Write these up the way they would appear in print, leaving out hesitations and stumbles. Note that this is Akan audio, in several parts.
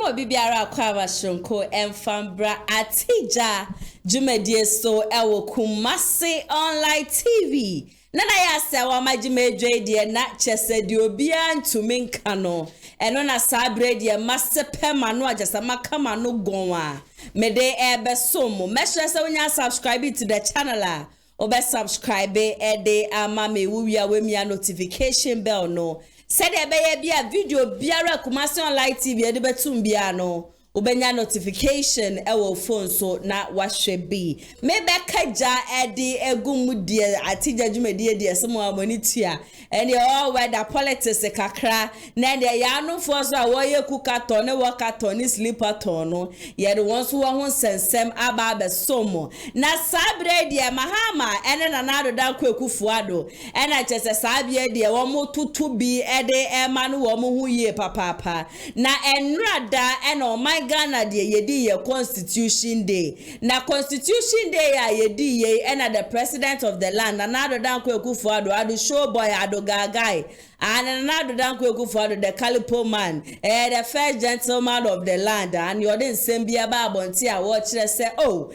Mama bibiara kwa bashonko emfambra atija jumedie so ewo Kumasi online TV. Nana ya se wa majimedwe die na chese di obia ntumi nka no. Eno na sabre die masepe manu ajasa makama no gonwa. Mede ebe somo. Mesho se wonya subscribe to the channel. Obe subscribe ede amame wuya wemia notification bell no. Said ebe bia video biara Kumasi online TV ede betum bia no. Ubenya notification ewo phone so na wahwe bi mebe kaja edi egumudie atija jumedie die semo amonitua ene all weather politics kakra na de ya no for so awoye kukato ne wakato ni sleeper ton no ye de won so ho sensem aba be somo na sabre die mahama ene na nado dan AKUFFO ado ena chese sabie die wo mo tutu bi ede ema no wo mo hu ye papa na enrada ena Ghana de yedi ye Constitution Day. Na Constitution Day ya yedi ye ena the president of the land. Na nado dan AKUFFO ado show boy ado gagai. And nado dan AKUFFo ado the calipo man. The first gentleman of the land. And you didn't send be about bontia watch say oh.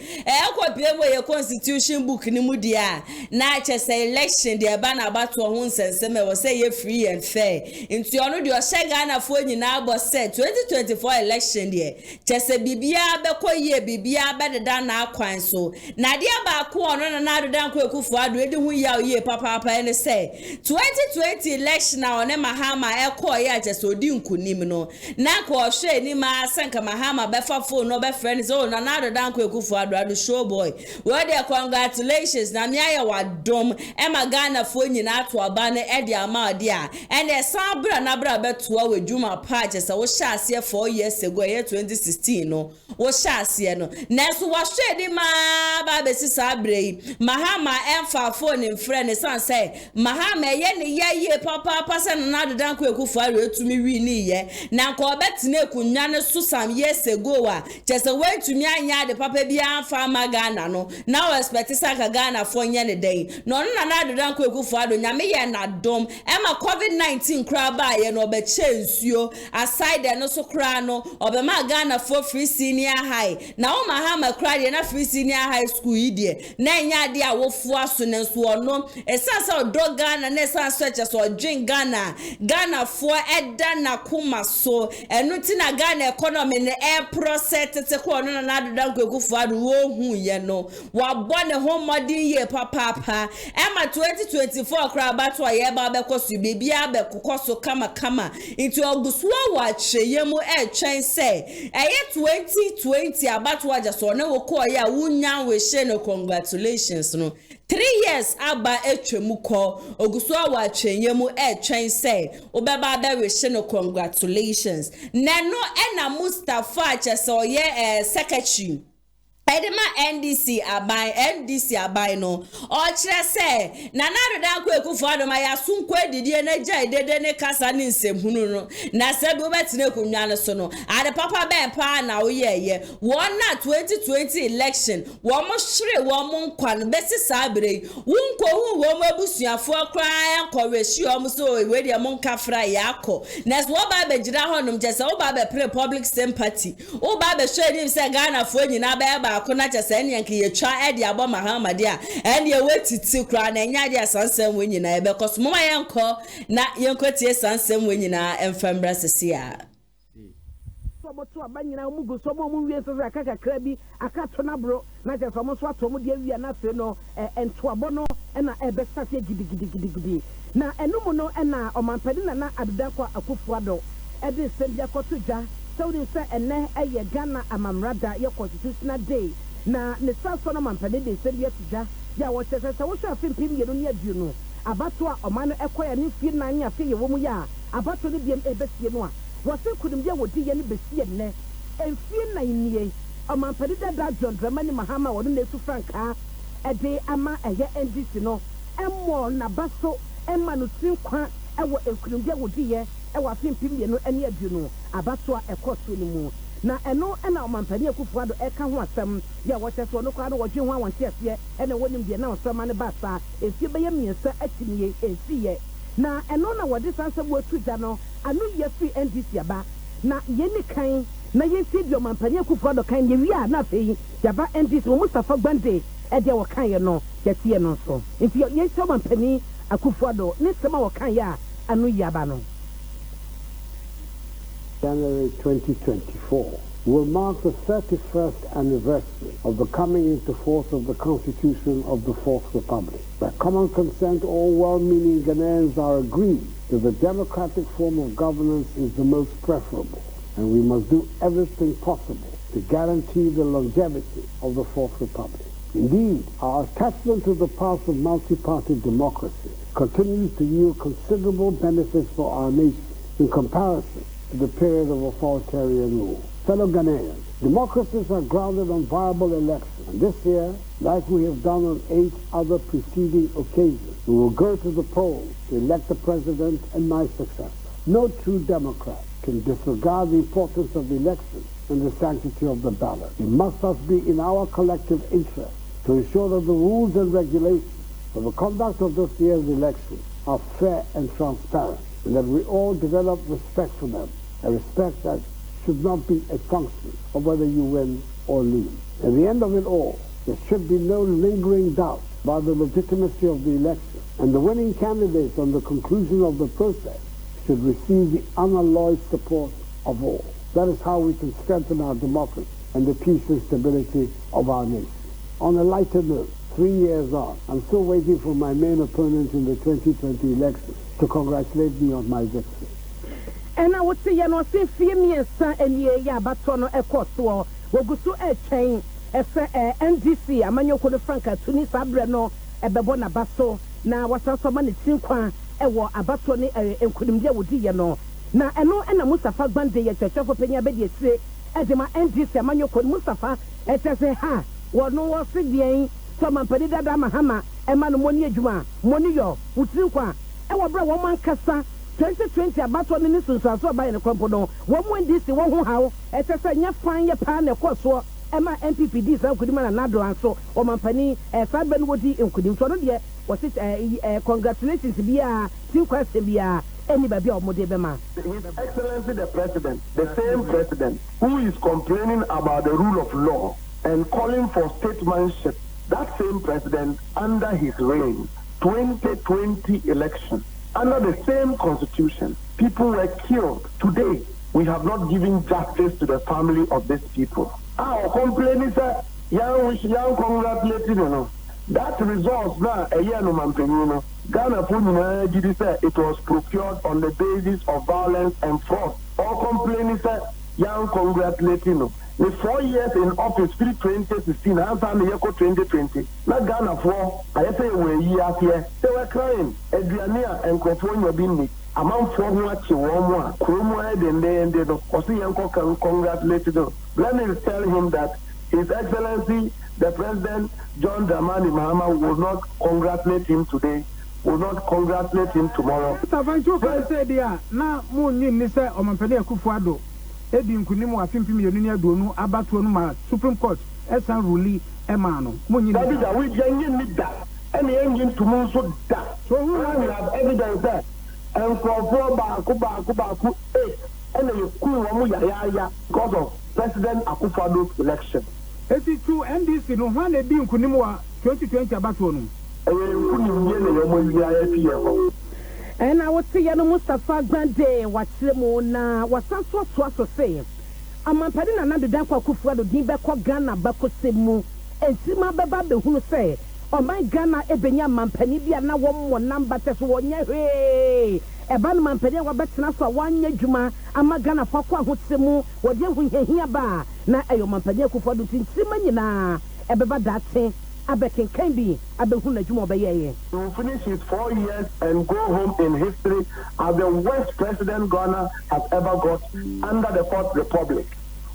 Kwa piemo ye Constitution book ni mudia. Na say election de ban about to hun senseme was say ye free and fair. Into ono de oshe Ghana fo nyina abo say 2024 election de. Chese bibia be ko ye bibia be de dan na akwan so na de ba ko ono na nado dan AKUFFo ado edi hu ya ye papa ene say 2020 election na one MAHAMA ekọ ya chese odi nkunim no na ko hwe ni ma senka MAHAMA be fa phone no be friend so na nado dan AKUFFo ado show boy we dey congratulations na me aye wadom e ma Ghana fo nyina ato aba na e de ama ode a ene san bra na bra beto we dwuma pa chese wo sha ase 4 years ago ye 2016 no wo sha ase no na so wo hwe di ma ba be sisa brei MAHAMA emfa phone in friend san say MAHAMA ye ne ye papa pasa na nado dan AKUFFo ado etumi wi ni ye na ko betine ekunwa ne so sam years ago a chese we tumi anya de papa bi amfa ma Ghana no na we expect saka Ghana fo nye ne den no na nado dan AKUFFo ado nyame ye na dom e ma COVID-19 kra ba ye no be chensuo aside no so kra no obe ma Ghana for free senior high na o MAHAMA kra de na free senior high school idie na nya de a wo fu aso ne so no esasa odo Ghana na esasa so odwen Ghana for eda na kuma so enu ti na Ghana economy ne process tete ko no na nado dan AKUFFo ado wo hu ye no wa bone ho modern ye papa e ma 2024 kra bato ye ba be koso bibia be kokoso kama into ogusuwa wa cheyemu twen say eye 2020 abato aja so ne wo ko ya wunya we she no congratulations no 3 years aba etwemu ko ogusuwa wa cheyemu twen say obeba be we she no congratulations nano ena Mustafa chese oye secretary Edema NDC abai no o kire se na nado dan AKUFFo ado ma ya sunko edidie na jai dede ne kasa ne nsehunu no na se bi obetine kunwa ne so no ade papa ben pa na wo ye won na 2020 election wo mo hwere wo mo nkwa no besi sabre wonko hu wo mo abusuafo kra enko rehyi o mo so we de mo nkafra yakọ na so ba be gira honom je se wo ba be public sympathy wo ba be hwe ni se Ghana fo nyina ba akona chese ene nke ye twa ede abo MAHAMA de a ene ye wetiti kra na nya de sansem we nyina ebe koso mama yenko na yenko tie sansem we nyina emfambra sese a so moto abanyina mugu so mo wie so aka kra bi aka to na bro na chese mo so ato mo de wi na se no ento abo no na ebe sase gidi na enu mo no na omampedi na adeda kwa AKUFFo ado ede sembia koto ja so they say ene eye Ghana amamrada ye constitutional day na ne saso no mampede de sembia tuja ya wo chese se wo hwa fimpim ye no ne adu no abato a omano ekoya ne fie na anya fe ye wo mu ya abato ne biem ebesie no a wo se kudum ye wodi ye ne besie ne enfie na inie omampede da John Dramani MAHAMA wo ne su franka ede ama eye NDC no emmo na baso emma no tinkwa ewo ekudum ye wodi ye ewa fimpim ye no ene adu no abato a ekoso ni mu na eno ena omampani AKUFFo ado eka ho asem ya wo cheso no kwa no wo dwen ho awonte ase ene wonim de na osema ne basa efie be ye miensa atiniye efie na eno na wo de sansem wo tuja no anu ye fi NDC aba na ye ni kan na yesi di omampani AKUFFO kan ye wi a na afei yaba NDC Mustafa Gbande e de wo kan ye no yesi no so nti yesi omampani AKUFFO ne sema wo kan ya anu yaba no. January 2024 will mark the 31st anniversary of the coming into force of the Constitution of the Fourth Republic. By common consent, all well-meaning Ghanaians are agreed that the democratic form of governance is the most preferable, and we must do everything possible to guarantee the longevity of the Fourth Republic. Indeed, our attachment to the path of multi-party democracy continues to yield considerable benefits for our nation in comparison to the period of authoritarian rule. Fellow Ghanaians, democracies are grounded on viable elections, and this year, like we have done on 8 other preceding occasions, we will go to the polls to elect the president and my successor. No true Democrat can disregard the importance of the elections and the sanctity of the ballot. It must thus be in our collective interest to ensure that the rules and regulations for the conduct of this year's election are fair and transparent, and that we all develop respect for them, a respect that should not be a function of whether you win or lose. At the end of it all, there should be no lingering doubt about the legitimacy of the election, and the winning candidates on the conclusion of the process should receive the unalloyed support of all. That is how we can strengthen our democracy and the peace and stability of our nation. On a lighter note, 3 years on, I'm still waiting for my main opponent in the 2020 election to congratulate me on my victory. And I would say, you know, say, fear me and son, and yeah, but on a course, well, go so a chain, NDC, a manual code Franca, Tunis Abreno, a Babona Basso, now was also money, Sinqua, a war, a batoni, and couldn't deal with you know. Now, I know, and a Mustafa Gbande, a church of Pena Bedi, say, as my NDC, a manual code Mustafa, as I say, ha, well, no one said the some Pedida Mahama, a man money Juma, money yo, with Sinqua, and what brought 1 man cassa. 2020 about 1 minute since I saw by the company. One this one who how as I said, you find your pan of course. Emma MPPD so could man another answer or my penny a Fabian Woody in couldn't tell you was it congratulations to be a 2 questions be anybody or Modebema. His Excellency the President, the same President who is complaining about the rule of law and calling for statesmanship, that same President under his reign, 2020 election. Under the same constitution, people were killed. Today, we have not given justice to the family of these people. Our complaint is that young congratulating, you know. That results now, a year no man, you know. Ghana it was procured on the basis of violence and fraud. Our complaint is that young congratulating, you know. The 4 years in office, 2016, and 2020. Not Ghana for, I say, we're here. They were crying. Adriania and California being among 4 months, 1 more. Chromeware, and then they can congratulate them. Let me tell him that His Excellency, the President, John Dramani Mahama, will not congratulate him today, will not congratulate him tomorrow. Now, AKUFFO Edi nkunimu afimpi miliyoni adonu abatu onu ma Supreme Court esan ruli emano munyi that is that we engine need that any engine to move so that so we have evidence that and for baku 8 and you cool omu ya because of President AKUFFO's election. Eti tu NDC no hwan edi nkunimu wa 2020 abatu onu nkunimu ye na yomo ya fi ho. And I would say, Mustafa Gbande, what's the mona, was so say. I'm a padina another Danko Kufu, the Dibako Ghana, Bako Semu, and Sima Baba, who say, oh my Ghana, Ebenya Mampenibia, now 1 number test 1 year. A ban Mampenia, Wabetina for 1 year Juma, I'm a Ghana Fakwa Hutsemu, what you hear ba, na ayo Mampenia Kufu, Simana, a beba that thing. Abekin can be Abehuna Jumobaye. He will finish his 4 years and go home in history as the worst president Ghana has ever got under the Fourth Republic.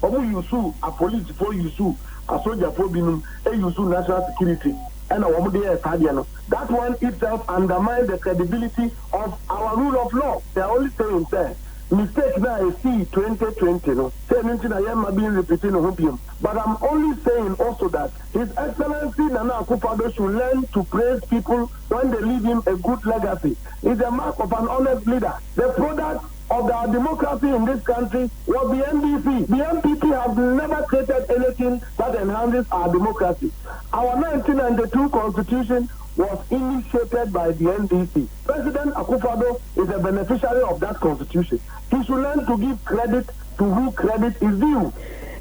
Omu Yusu, a police for Yusu, a soldier for Binum, a Yusu national security, and a Womudia Sadiano. That one itself undermines the credibility of our rule of law. They are only saying there. Mistake now is see 2020, no. Say mention I am being repeating opium. But I'm only saying also that His Excellency Nana Akufo-Addo should learn to praise people when they leave him a good legacy. It's a mark of an honest leader. The product of our democracy in this country was the NDC. The MPP have never created anything that enhances our democracy. Our 1992 constitution was initiated by the NDC. President AKUFFO is a beneficiary of that constitution. He should learn to give credit to who credit is due.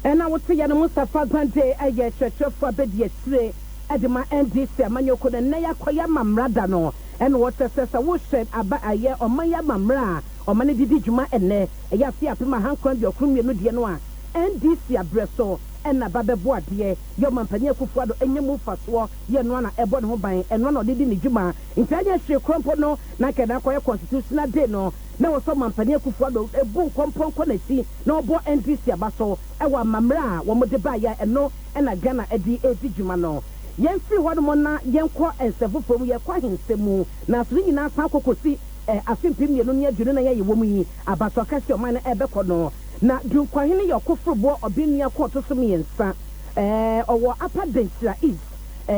And I would say, Mustafa Zante, I get church for Bedia Sre, Edema NDC, Manoko, and Naya Koyama Mradano, and what says a woodshed about a year or Maya Mamra, or Mani Dijuma and Ne, a Yafia Pima Hankon, your Crumia Nudianoa, NDC Abreso. And a babe boy, dear, your Mampania Kufuado, and you move for swore, your nwana, a bon home, and one of the Juma. In Tanya, she crumple, Nakanakoya constitutional day, no, was some Mampania Kufuado, a boom compon quality, no bo NDC Abaso, a one Mamra, one more debaya, and no, and a Ghana at the Jumano. Yen free one mona, yen qua and several from your quahin semu, now swinging us how could see a simple Yunia Junaya Wumi, about to cast your mind a becono. Na du kwahene yakofo bo obinia koto so miensa owo upper densira is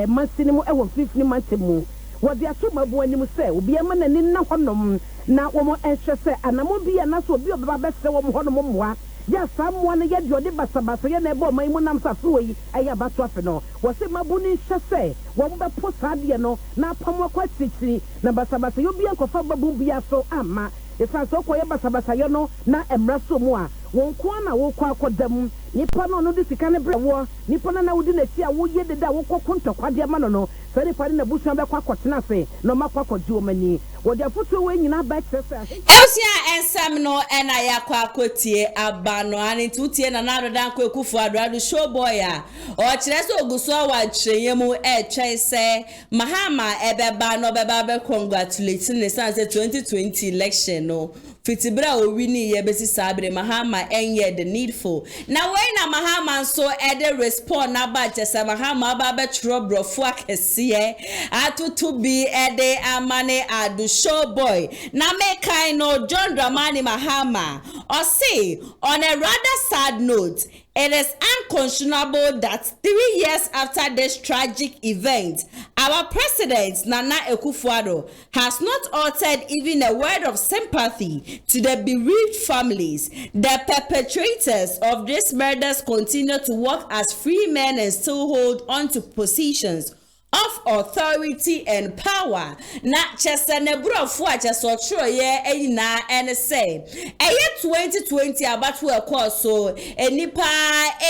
mansini mu ewo fifini mantemu wo de atoma bo anim se obi ama na ni na honom na wo mo ehwe se anamo bia na so obi obeba bese wo mo honom moa ya samwa na ye de ode basabasa ye na ebe o man mu nam saso yi aya bato afe no wo se mabu ni hwe se wo mo be po saade no na pamwa kwatitiri na basabasa yo bia kofa babu bia so ama efa so ko ye basabasa yo no na emra so mu a won ko na wo kwa akodam nipa no no de sika ne brewo nipa na wudi na tia wo ye deda wo kokonto kwade ma no no sare pare na busu be kwa akotena se no makwa kwaji o mani wo de foto we nyina ba exercise Elsia ensam no ena ya kwa akotie aba no ani tutie na na adodan kwa Akufo Addo show boy a o kire se oguso wa tweye mu twen se Mahama ebeba no beba be congratulate ne sanse 2020 election no fitibra o wini ye besi sabre Mahama enye the needful na when na Mahama so ede respond na ba chese Mahama ba be tro brofo akese atutu bi ede amane Addo show boy na me kind no John Dramani Mahama or say on a rather sad note, it is unconscionable that 3 years after this tragic event, our president, Nana Akufo-Addo, has not uttered even a word of sympathy to the bereaved families. The perpetrators of these murders continue to work as free men and still hold on to positions of authority and power. Na chese ne brofo a chese otro ye eyina ene say eye 2020 abatu ekoso enipa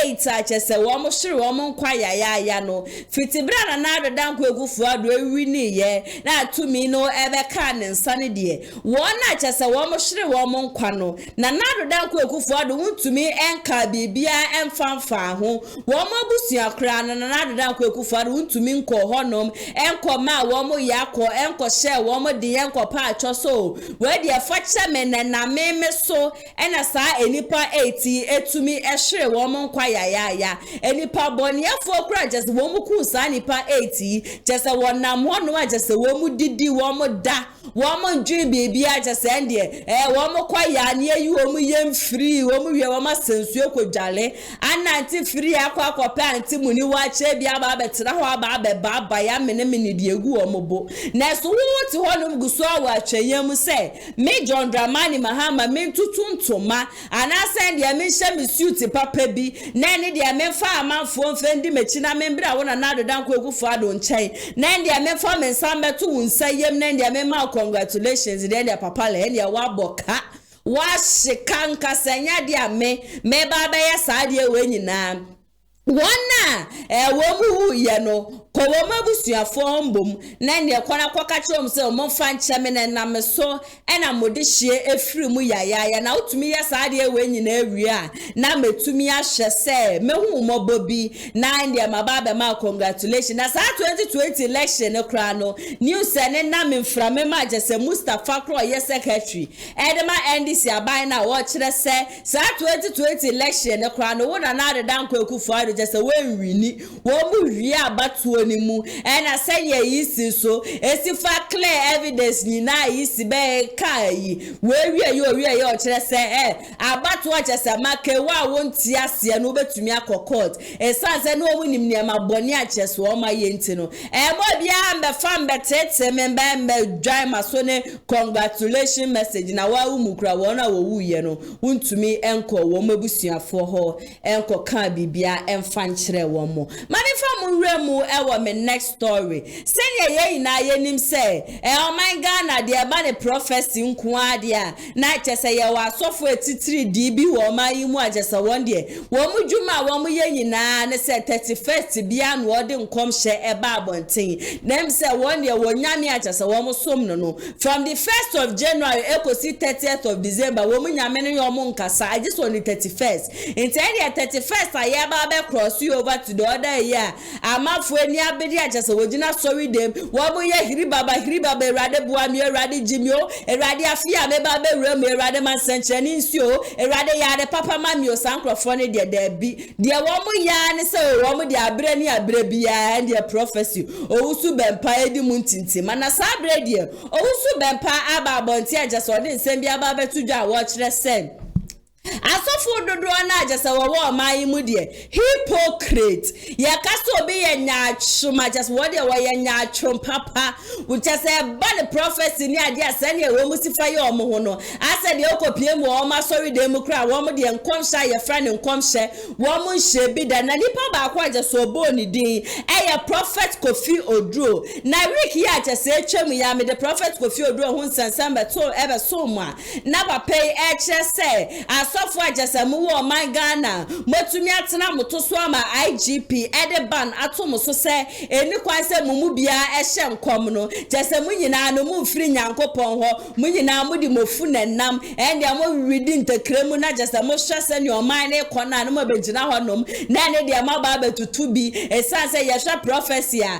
8 a chese wo mo hwere wo mo nkwa ya no fitibra na adodan kwa Akufo-Addo ewi ni ye na atumi no ebe ka ne nsane de won na chese wo mo hwere wo mo nkwa no na adodan kwa Akufo-Addo untumi enka bibia emfanfa ho wo mo busua kra na adodan kwa Akufo-Addo untumi nko honom enkoma wo mo yakọ enko she wo mo de enko pa atwo so we de afache menena meme so ena sa enipa 80 etumi ehwere wo mo nkwa ya enipa boniafo kra just wo mo ku sa nipa 80 just wo nam hono a just wo mo didi wo mo da wo mo ndwe bibia just ende wo mo kwa ya ne yi wo mo yem free wo mo wie wo ma sensuo kodwale ananti free akwa pa anti muni wa che bia ba betra ho aba baba ya mene diegu omobo na so wuti honum guso awa atweyam se me John Dramani Mahama me tutuntoma ana send ya me hye me suit papa bi na ne de me fa amanfo mfendi mechi na me bra wona na adodan kwa Akufo-Addo nchen na de me fa me nsam beto wunsayem na de me ma congratulations de papa le de wa boka wa shikanka senya de me baba ya saade we nyina wona wo mu ye no ko wo mabusuafo mbom na ne kwara kwaka chom se o monfa ncheme na nam so ena modehie efiri mu yaya na utumi ya saade we nyina awie a na metumi ahwe se mehu mobobi na ndie mababa ma congratulations na sa 2020 election no kra no news ene na memframe ma jese Mustafa Kro ye secretary edema NDC aban na wo kire se sa 2020 election no kra no wona na adedan kwa Akufo-Addo jese we nwini wo mu wie abatuo video ni mu na senya yisi so esifa clear evidence ni na yisi be kai we ye o kire se abato a chese make wa wonti ase no betumi akọ esanse no omu nim niam aboni a chese o ma ye nti no mo bia mbe fam betete mbe dry masone congratulations message na wa umukura wona wo wuye no untumi enko wo mabusuafo ho enko ka bibia emfa nkyere wo mo mani fam nremu ewo me next story senya ye na ye nim se o man Ghana de ba ne prophecy nko ade a na chese ye wa sofo etitiri DB wo man yi mu agesa won de wo mu dwuma wo mu ye nyina ne se 31st bia no ode nkom hye eba abonten nem se won de wo nyame agesa wo mu som no from the 1st of January ekosi 30th of December wo mu nyame no yo mu nkasa I just on the 31st until the 31st I ba be cross you over to the other year amafo ani abedi agesa wo gina sorry dem wo mu ye hiri baba erade buami erade jimio erade afia me ba be rem erade man sencheni nsio erade ya de papa mami o sankrofo ne de bi de wo mu ya ne se wo mu de abre ni abre bia and the prophecy owusu bempa edi mu ntinti mana sa abre de owusu bempa aba abonti agesa ode nsem bia ba betu dwa wo kire sen asofo dodo na agesa wo man mu de hypocrite ya kaso be ye nyaachuma just what they were nyaachum papa which say ban the prophecy ni ade asane wo mu sifa ye omo ho no ase de okopie mu o ma sorry de mu kra wo mu de nkomhya ye friend nkomhye wo mu nhye bi da na nipa ba kwa agesa obo ni din prophet Kofi Oduro na week ya agesa etwam ya me the prophet Kofi Oduro ho nsansan beto ebe so mu a na ba pay say asofo agesa mu wo man Ghana motumi atena motoso ama IGP edeban atomo so se eni kwan se mumu bia ehye nkom no jese mu nyina no mu mfiri nyankopon ho mu nyina mu di mofu nenam ende mo reading ntekremu na jese mo hwese ne o man ne kona no mo begina ho nom na ne de ma ba betutu bi esanse ye hwa prophecy a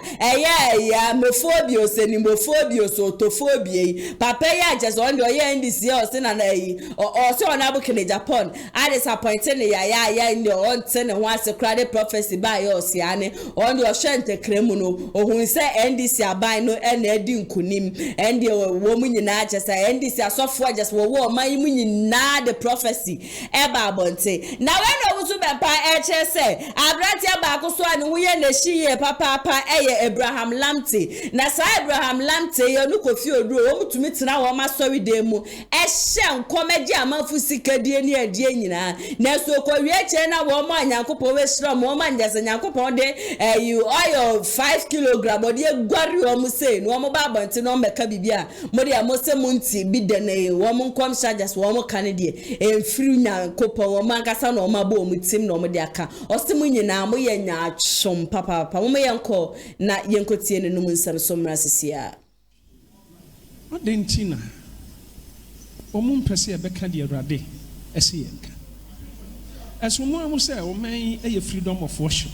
ya mofobia oseni mofobia so tofobia papa ya jese on de ye ndisi o se na yi o se ona bu kene Japan I disappointed ya in the on ten and once a credit prophecy by us yane on your shente cremuno or who say NDC abai no and edin kunim and the woman in just NDC software just war my na the prophecy eba bonte now when I was super HSA abratia bako so and we and she papa Abraham Lamte na sa Abraham Lamte yo no Kofi Oduro to meet na wo ma sorry demo e hye comedy amafu sikadie ni adie nyina na so ko wie che na wo ma nyankopon we sira mo ma njase nyankopon de you oil 5 kg odi egwari o mu sei no mo ba bonti no meka bibia mo de amose munti bi de na wo mo nkom charges wo mo kan de emfiri nyankopon wo ma nkasa no ma bo mu tim no mo de aka osimu nyina mo ye nyaachom papa mo yenko na yenkotie ne no mu nsam so mra sesia adentina omun pese ebeka de awrade ese yenka esomo amu se o man eye freedom of worship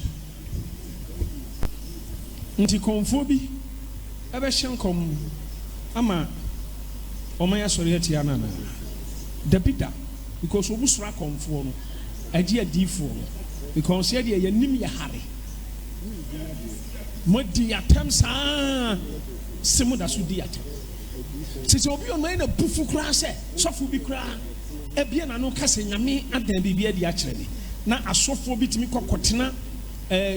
nti konfo bi ebe hyenkom ama o man asori atia na debida because obusura konfo no agi adifo because ye de ye nim ye hare modi atem sa semu da so di atem sisi obi on na bufu kra se sofu bi kra ebia na no kase nyame adan bibia di a kire ni na asofo bitimi kokotena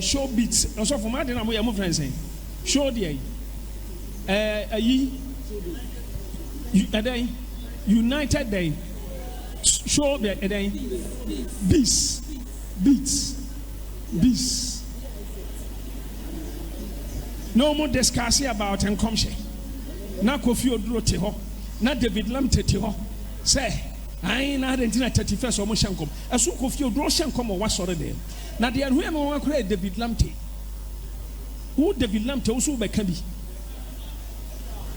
show beat asofo ma de na mo ya mo friends en show dey ayi adan united day show the adan this no more discussing about enkomhye na Kofi Oduro te ho na David Lamte te ho say ai na Argentina 31st omo hyenkom aso Kofi Oduro hyenkom o wasore de na de anhu e mo wakora David Lamte who David Lamte also be kan bi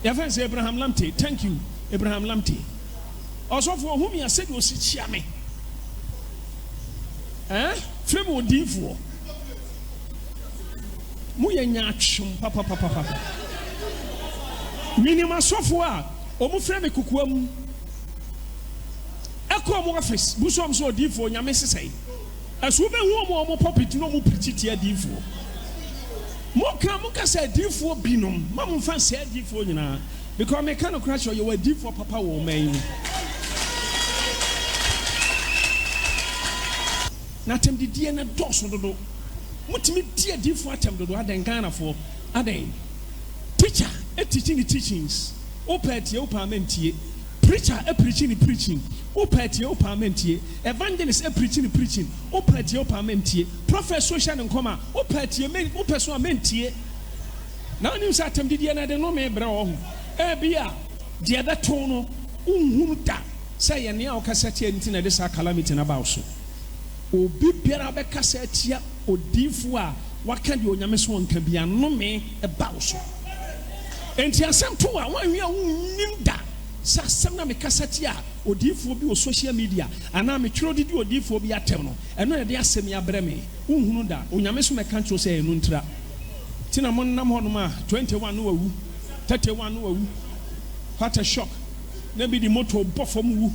ya fancy Abraham Lamte thank you Abraham Lamte also for whom you said was chia me frame odinfo mu ye nyaachum papa minima sofo a omu frame kukuam eko mo office busom so odinfo nyame sesai aso be hu omo popit no mu preachiti adinfo Moka say D4 binum. Mamu fan say D4 nyina. Because me kind of crash you were D4 papa wo man. Na tem di die na doso dodo. Mutimi die D4 atem dodo aden Ghana for aden. Teacher teaching the teachings. Opetie opamentie. Preacher preaching the preaching. Opetie opamentie. Evangelist preaching the preaching. Opetie opamentie. Prophet social and comma. Opetie men opeso amentie. Now you say atem di die na de no me bra wo ho. Bia the other tone unhunu da say ye o kasa tia ntina de sa calamity na ba so. Obi biara be kasa tia odifo a waka de onyame so nka bia no me ba so. Enti asem to a wan wi a unnim da sa asem na me kasa tia odifo bi o social media ana me twiro didi odifo bi atem no eno ye de asem ya bre me unhunu da onyame so me kan tro say enu ntra tina mon nam ho no ma 21 no wawu 31 no wawu what a shock na bi di moto bofom wu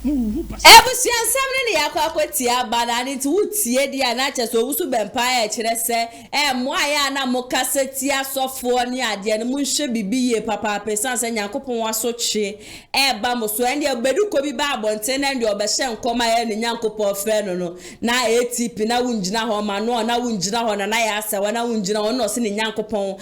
Ebusiansam ne yakwakwati abana ni ti wutie dia na cheso wusu bempa kire se mo aya na mo kaseti asofo ni ade ne munhwe bibiye papa pesan se nyankopon waso che ba mo so ende ogbeduko bi ba abonte na ndi obehye nkoma ya ne nyankopon fe no na ATP na wunjina ho ma no na wunjina ho na ya ase wa na wunjina ho no se ne nyankopon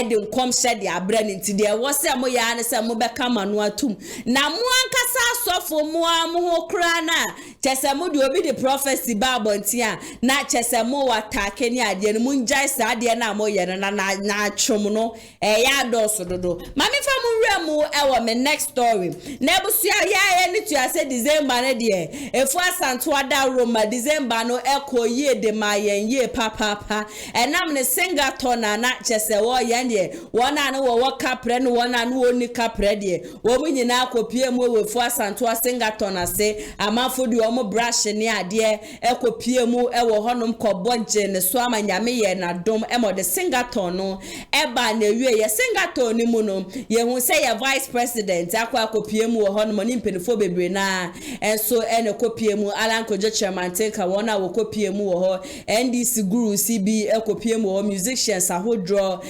de nkom hye de abra ne ti de wo se mo ya ne se mo beka ma no atum na mo ankasa asofo mo ho krana chesemo de obi the prophecy bible ntia na chesemo watake ni ade no munjai sa ade na mo ye na twom no ya doso dodo mami fa mu wremu e wo me next story na ebusu ya ni tu ase December ne de efu asanto ada Roma December no ekoye de mayen ye papa enam ne singaton na chese wo ye de wona na wo kapre no wona na woni kapre de wo munyina akopie mu we fu asanto singaton ase amafo di omo brush ni ade ekopie mu ewo honom kobonje ne so amanyame ye na dom emo de singaton no eba na wie ye singaton ni mu no ye hu say ye vice president akopie mu honom ni mpenifo bebre na enso ene kopie mu alankojo chairman tenka wona wo kopie mu ho NDC guru CB ekopie mu ho musicians ahodro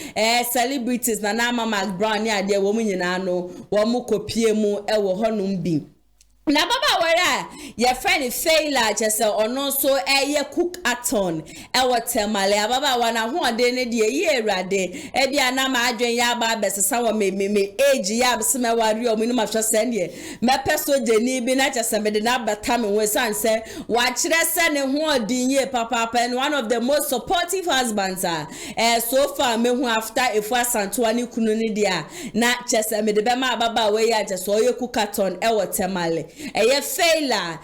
celebrities na nama Mark Brown ni ade wo mu nyina no wo mu kopie mu ewo honom bi na baba wara ye friend failure chese ono so eye cook aton temale baba wana ho ade ne de ye erade bia na ma adwen ya ba besesa wo me age ya besema wari o mu ma hwe sende me peso jeni bi na chese me de na bata me we sanse wa kire se ne ho odin ye papa and one of the most supportive husbands so far me hu after efu asanto ani kunu ni dia na chese me de be ma baba we ya chese o ye cook aton temale eye failure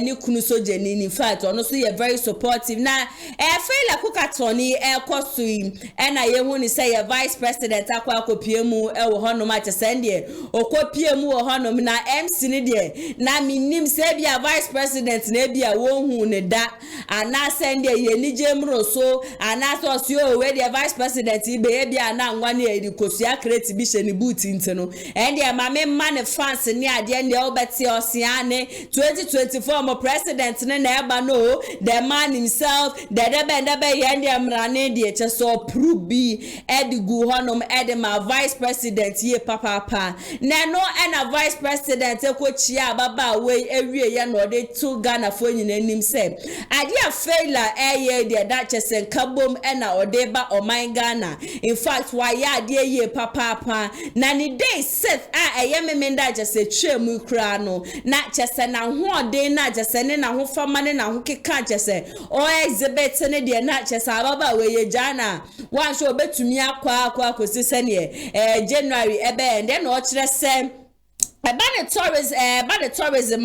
ni kunu soje ni in fact ono so ye very supportive na failure kukatoni kosui na ye hu ni say ye vice president akopie mu wo honom a chesende okopie mu wo honom na MC ni de na minim se bia vice president na bia wo hu ne da ana sende ye ni jemro so ana so so we the vice president be bia na nwa na edi kosua create bi she ni boot ntino ende ma me man fans ni ade ende obeti osiane 2024 mo president ne na eba no the man himself the debe yende amrane de cheso prubi edigu honom edema vice president ye papa na no na vice president ekochia baba we ewie ye no de to Ghana fo nyina nim se ade a failure ye de that chesen kabom na odeba oman Ghana in fact why ya ade ye papa na ni day set eye memenda chese twemu kra no na chese na ho de na chese ne na ho fama ne na ho keka chese o exhibit ne de na chese baba we ye jana wan so betumi akwa akosise ne January ebe and then o kire se Bad tourism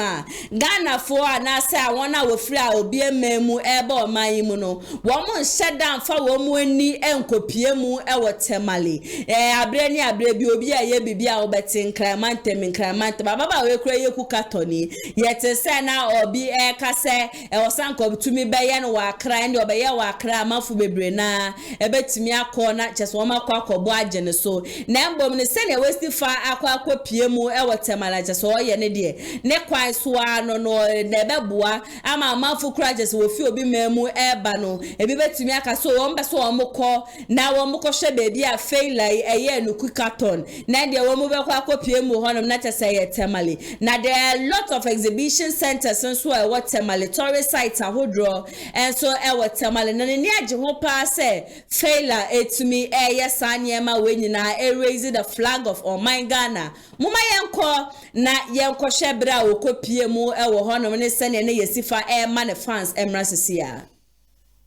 Ghana for na say wona wo free a obi ememu ebe oman mu no wo mo shut down fa wo mo ani enkopie mu e temale abre ni abre bi obi a ye bibia wo betin nkramante baba we kura ye kukatoni yete say na obi ka say e wosanko bitumi be ye no wa kra ndi obe ye wa kra mafu bebre na ebetimi akọ na chese wo makọ akọbo agene so na mbom ne say na westi fa akọ akopie mu e temala just so ye ne de ne kwan so ano no ne beboa ama amanfo kura just wo fi obi memu eba no ebi betumi aka so wo mbe so wo mokọ na wo mokọ hwe bebi a faila eye no kukaton na de wo mu be kwa kopie mu honom na tese ye temale na there are a lot of exhibition centers and so what temale tourist sites ahodro and so what temale na ne age ho pa se faila etumi eye sanyema we nyina raise the flag of Oman Ghana muma yenko na yenko hwebra wo kopie mu wo honom ne sene ne yesifa man fans emrasisia.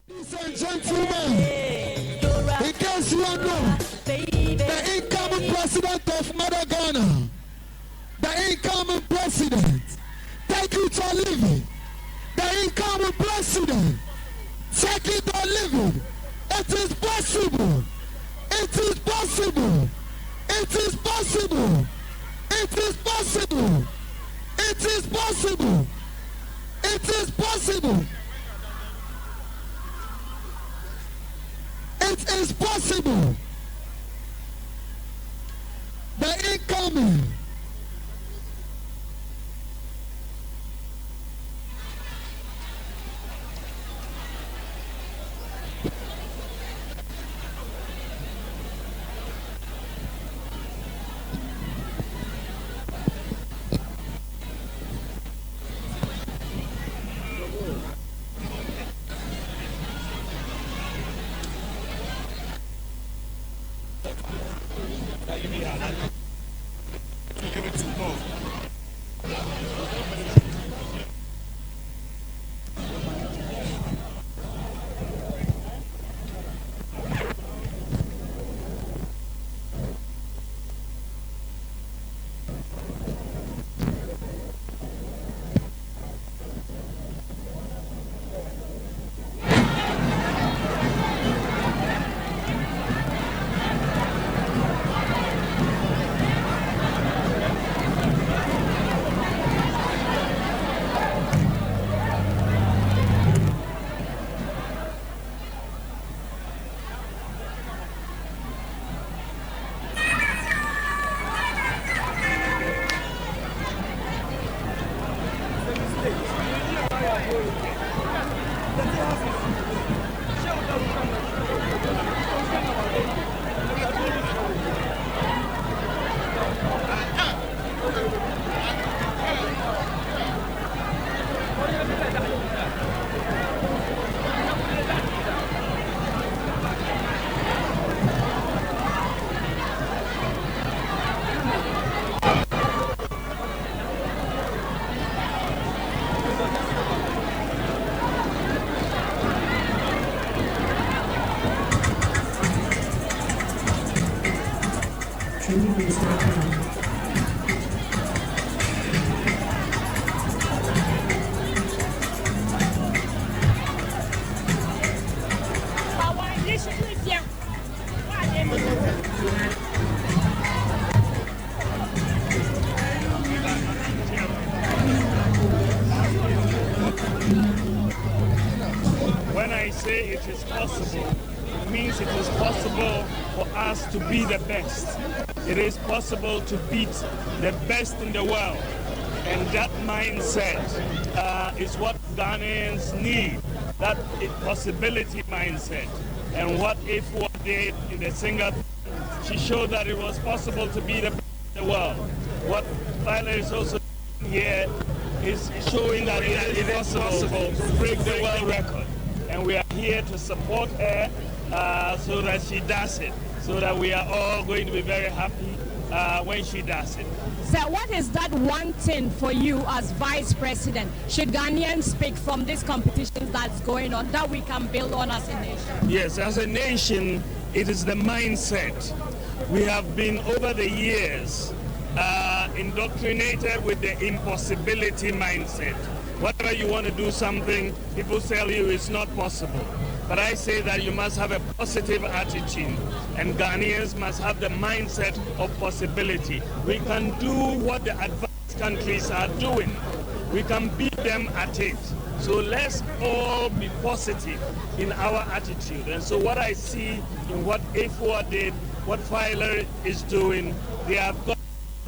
Ladies and gentlemen, in case you don't know, the incoming president of Mother Ghana, the incoming president, take it or leave it. The incoming president, take it or leave it. It is possible. It is possible. It is possible. It is possible. It is possible. It is possible. It is possible. The incoming When I say it is possible, it means it is possible for us to be the best. It is possible to beat the best in the world. And that mindset is what Ghanaians need, that possibility mindset. And what AKUFFO did in the Singapore, she showed that it was possible to be the best in the world. What Tyler is also doing here is showing that it is possible to break the world record. And we are here to support her so that she does it, so that we are all going to be very happy when she does it. So what is that one thing for you as Vice President, should Ghanaians pick from these competitions that's going on, that we can build on as a nation? Yes, as a nation, it is the mindset. We have been over the years indoctrinated with the impossibility mindset. Whenever you want to do something, people tell you it's not possible. But I say that you must have a positive attitude, and Ghanaians must have the mindset of possibility. We can do what the advanced countries are doing. We can beat them at it. So let's all be positive in our attitude. And so what I see in what AKUFFO did, what Filer is doing, they have got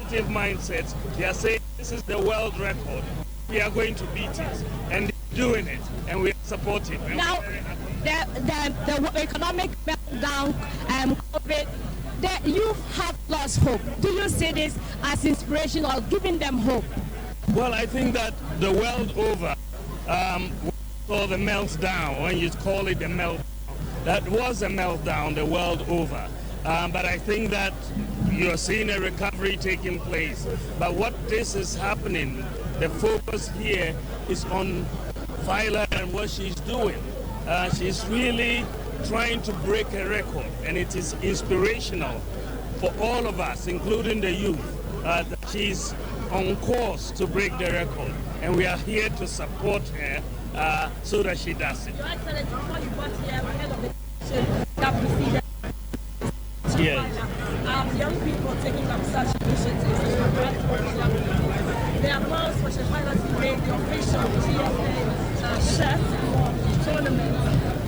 positive mindsets. They are saying this is the world record. We are going to beat it, and they're doing it, and we are supporting them. Now, the economic meltdown, COVID, the youth have lost hope. Do you see this as inspiration or giving them hope? Well, I think that the world over, or the meltdown, when you call it a meltdown, that was a meltdown the world over. But I think that you're seeing a recovery taking place. But what this is happening, the focus here is on Viola and what she's doing. She's really trying to break a record, and it is inspirational for all of us, including the youth, that she's on course to break the record, and we are here to support her so that she does it. Your Excellency, before you got here, ahead of the election that preceded, young people taking up such initiatives. The applause for Sheffield made the official GSA chef for tournament.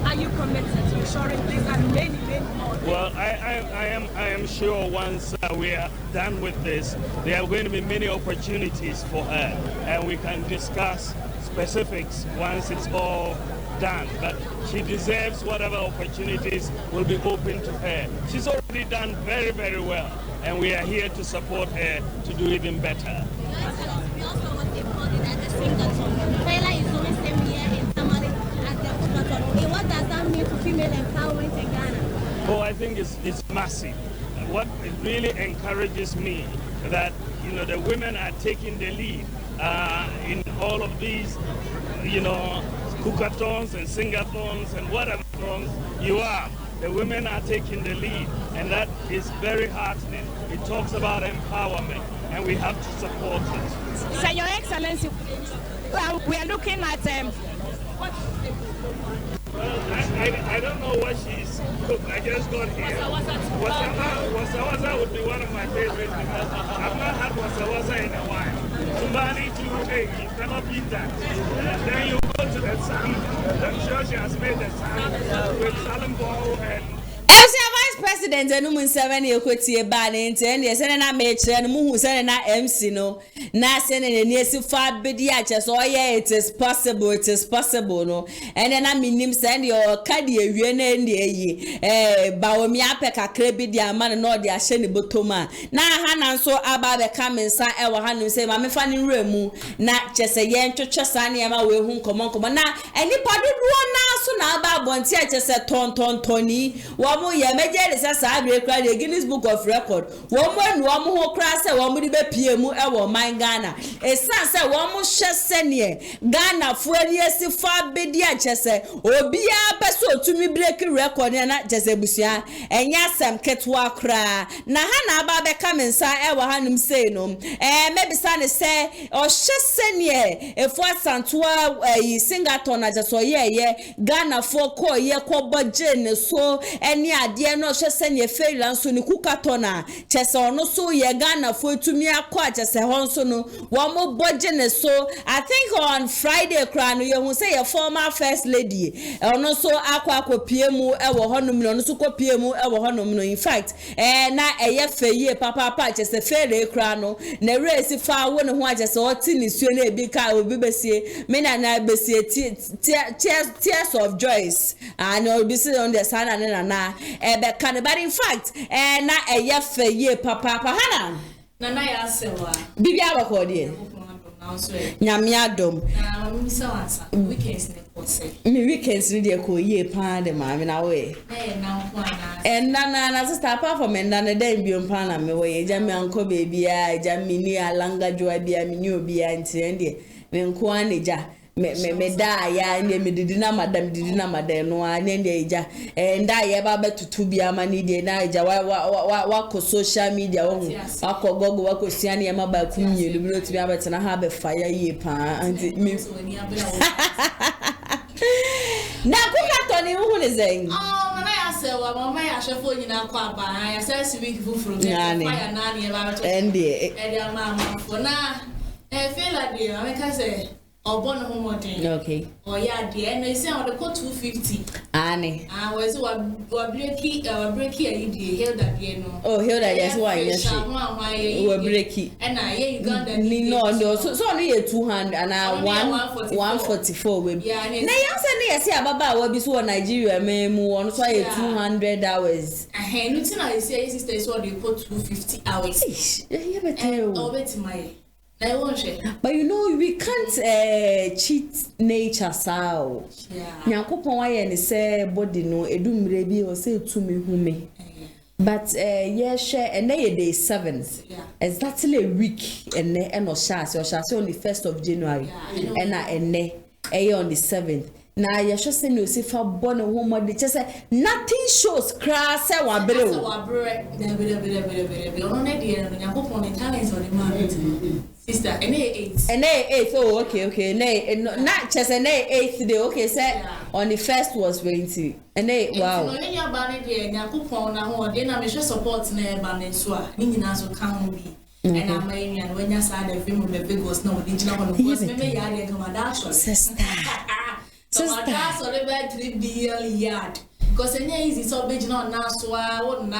Are you committed to ensuring this and many more? Well, I am sure once we are done with this, there are going to be many opportunities for her, and we can discuss specifics once it's all done. But she deserves whatever opportunities will be open to her. She's already done very, very well, and we are here to support her to do even better. We also want to call it at the singleton. Taylor is doing same year in Tamale at the Kukaton. What does that mean for female empowerment in Ghana? Oh, I think it's massive. What it really encourages me that the women are taking the lead in all of these, cookathons and singathons and whatever thons you are. The women are taking the lead, and that is very heartening. It talks about empowerment, and we have to support it. So, Your Excellency, we are looking at Well, I don't know what she's cooked. I just got here. Wasawaza would be one of my favorites because I've not had wasawaza in a while. Somebody you cannot beat that. Then you go to the Sam. I'm sure she has made the Sam with salmon ball and Vice President and Woman 7 equity ban and yes, and I made and Muhu and I MC no. Nasen and yes, you far bidiachas. Oh, yeah, it is possible, no. And then I mean him send your cardia, Yene, Bawumia Peka Crebidia man, no, the Asheni Botoma. Na Hana so about the coming sa ever Hanu say, Mamma Fanny Remu, not just a yen to Chasani, Emma will whom come on now. And if I do now, so now about one just a ton Tony, one more year. Is a Sabre cry the Guinness Book of Record. One more crass, one would be PMU, our mine Ghana. A son said, one more shenye Ghana, 4 years if far bedia chesse, or be a peso to me break a record and not just a busia, and yasam ketwa cry. Nahana Baba come inside our hanum say no, and maybe son say, or shenye, if what's on 12 a singaton as a so yeah, Ghana 4 core, yeah, co budget, so any idea no send ye fail so ni kukatona chese ono so ye Ghana for to me akwa chese honso no one more budget so I think on Friday crown you who say a former first lady ono so akwa piemu ewo honum no so ko piemu ewo honum no in fact na eye feye papa chese fail crown no na race fa wo ne ho chese oti ni suo na ebi ka obi besie me na besie tears of joys and obi see on the sun and na but in fact, na ye papa Hana. Nana ya sewa. Bibi abakodi. Nyamia dom. Na mumisa wansa. Weekends ne kose. Me weekends ni de ko ye pa de ma me na we. Na nkwana. Na sister apart from na dem bi mpa na me we ja me anko baby a ja me ni alanga joa bia me ni obi a nti ende me nko aneja. Me da ya ne me didina madam no ane nde eja nda ye ba betutu bia ma ni de na eja wa ko social media wo wa ko gogo wa ko siane ya maba ku nyelu bi no ti bia betena ha be fire ye pa anti me na kuka toni hu ne zen mama ya sewa mama ya shefo nyina kwa ba ya se week fufuru me fire na ne ba to ende mama for na feel like the I can say Obon homodin. Okay. Oh yeah, dear, no, say on the code 250. Annie. I was breaky Hilda Piano. Oh, Hilda, yes, why, yes, we're breaky. And I hear Uganda. No, so only 200 and 144 will be. Yeah, I say about what be so Nigeria, may move on, so 200 hours. I hate nothing. I say, sister, so they put 250 hours. Yeah, but I'll bet my. But you know, we can't cheat nature, so. Yeah. Nyankopon why and say body no edum rebi or say to me who me. But yeah, share and day 7th. Yeah. Exactly a week and no shas or shas on the 1st of January. And on the 7th. Now you just say no see for born home just say nothing shows crass wa bere. Sister, and 8th. And 8th, oh, okay. Not just an 8th day, okay, sir. On the 1st was 20. And 8, wow. No, when you're banning here, Yakupon, then I'm sure support near banning swa. Ninazo can be. And I'm and when you saw the film of the big was no, did you know what maybe I didn't come out. Sister. So that's all about 3 billion yard. Because any easy so big not now, so I wouldn't.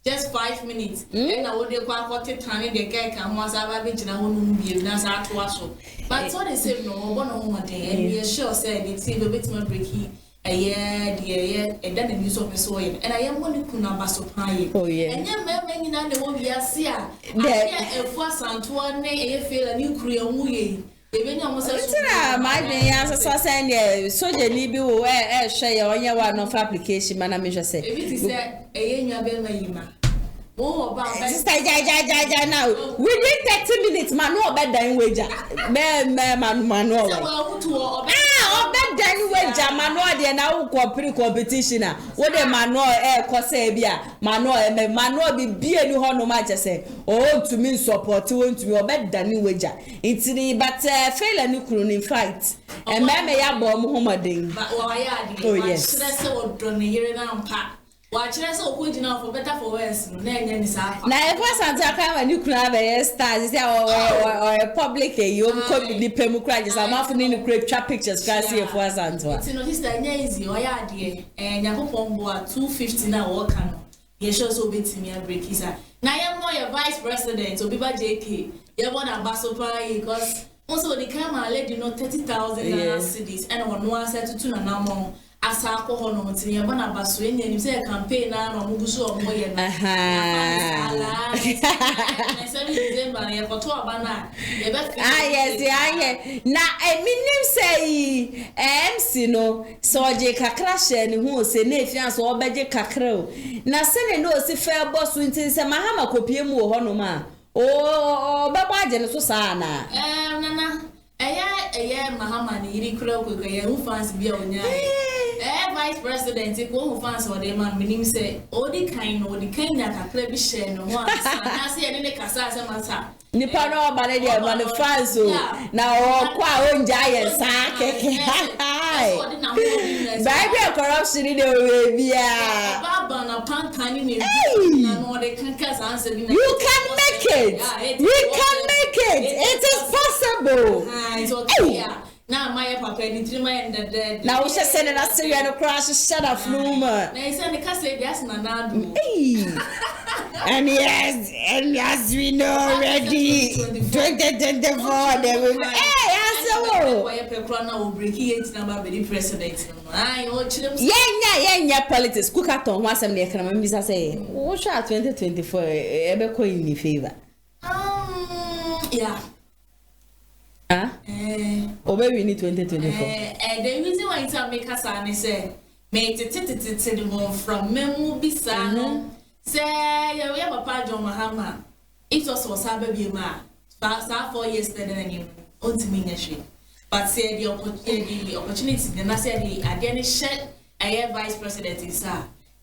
Just 5 minutes. And I would do quite a tiny the cake and once I've been a woman be that's out to us. But so they say no one home day and we are sure said it's a bit more breaky a year, and then the news of the soil. And I am going to put number supply. Oh, yeah. And then maybe now the one we are seeing. A first and 1 day, feel a new Korean. My answer so saying so the libi will share on your one of application, man. I just say, if it is a sister, now within 30 minutes, manual bed than wager. Manual. Bed than wager, manual, and now competition. What a manual air cosabia, manual be beer you no matter say, oh, to me support to your bed than wager. It's the but fail a new crooning fight. And mamma ya bomb homading. Oh, yes. That's so done here and pack. Watch us so good enough for better for worse. Now, if I Santa when you crab a stars or a public, you could be the Democrats. I'm often in the great trap pictures. Can't see if for Santa. It's no sister, easy, or yeah, dear, and Yapon 250 now, or can you show so bit to me and break his eye. Now, I'm not your vice president, so be by JK. You want a basso pie because also the camera let you know 30,000 cities and on one set to 2 and now. As alcohol no tin ya bana baso enye ni say campaign na no muguso omo ye na aha say December ya koto abana ye be yes na minim say MC no so je kakra she ni hu se na efian so obeje kakra o na se ne no si fair boss ntin se mahama kopie mu ho no ma o baba je no so sa na nana eya mahama ni iri kura ko ye hu fans bia onya vice president who fans or the man meaning say all the kind that a club share no one na say any kasa say mata ni pa no ba na dia man fans o na o kwa o giant sa keke Bible corruption in the bia baba na pantani ni na no de kanka answer you can make it it is possible it's okay now my papa ni trima and the now we just send us to you crash shut up rumor na say the case yes na nadu and yes we know already 2024 they will why people na will break it number be the president ai o chirem yeah politics kukaton ho asem na e kana mbisa say wo sha 2024 ebe ko in favor yeah Obe we need 2024. The reason why it's make us say me from memu bisa no say we have papa John Mahama it was baby ma 4 years then you ontimi nyahwe but say the opportunity then I say the again share a vice president is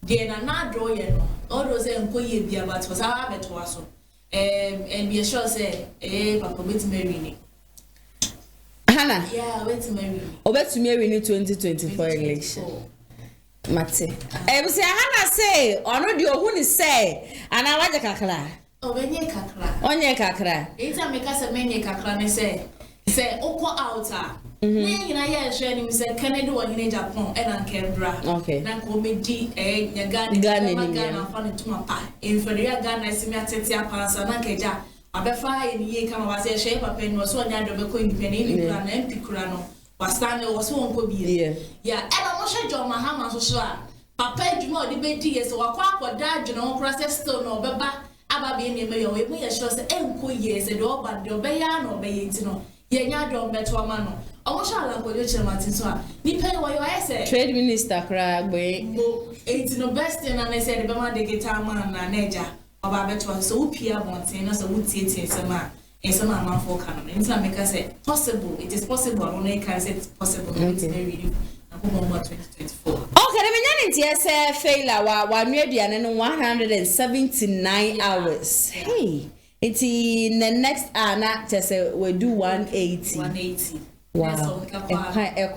there na draw you know all those enkoye bia but was our beto so and be sure say papa bit marry Hannah, yeah, wait to marry. To marry in 2024 election. Mate. Say Hannah say, already who say, and I want the kakra. Onye kakra. It's a make us a many kakra, say. Say oko outer. You know, yeah, sharing say Canada or in Japan and Canberra. Okay. Na comedy Ghana fan to my pa. In for the Ghana I see me at Tetia Pansa na keja. Abefa in ye come was a shape of pen was one yard of a coin penny plan and picurano. Was standing was one could be. Yeah, and I was sure John MAHAMA so Papa Juma the baby is or quack or dad, you know, process stone or baba. Aba be in the way, we assure the enco years a door, but the obeyan or bayetino. Yenya don't bet to a man. I wish I like what you're Martin so. Nipe what you say. Trade Minister Crag way. It's no best thing, and I said, the Bama de guitar man and Neja. Or I bet was so Pia Montain as a wood city in some man. In some man for canon. In some make us say possible. It is possible. Only can say it's possible. It's very 2024. Okay, the yes, failure 179 hours. Hey, it's in the next hour, just we do 180. 180. Wow. And a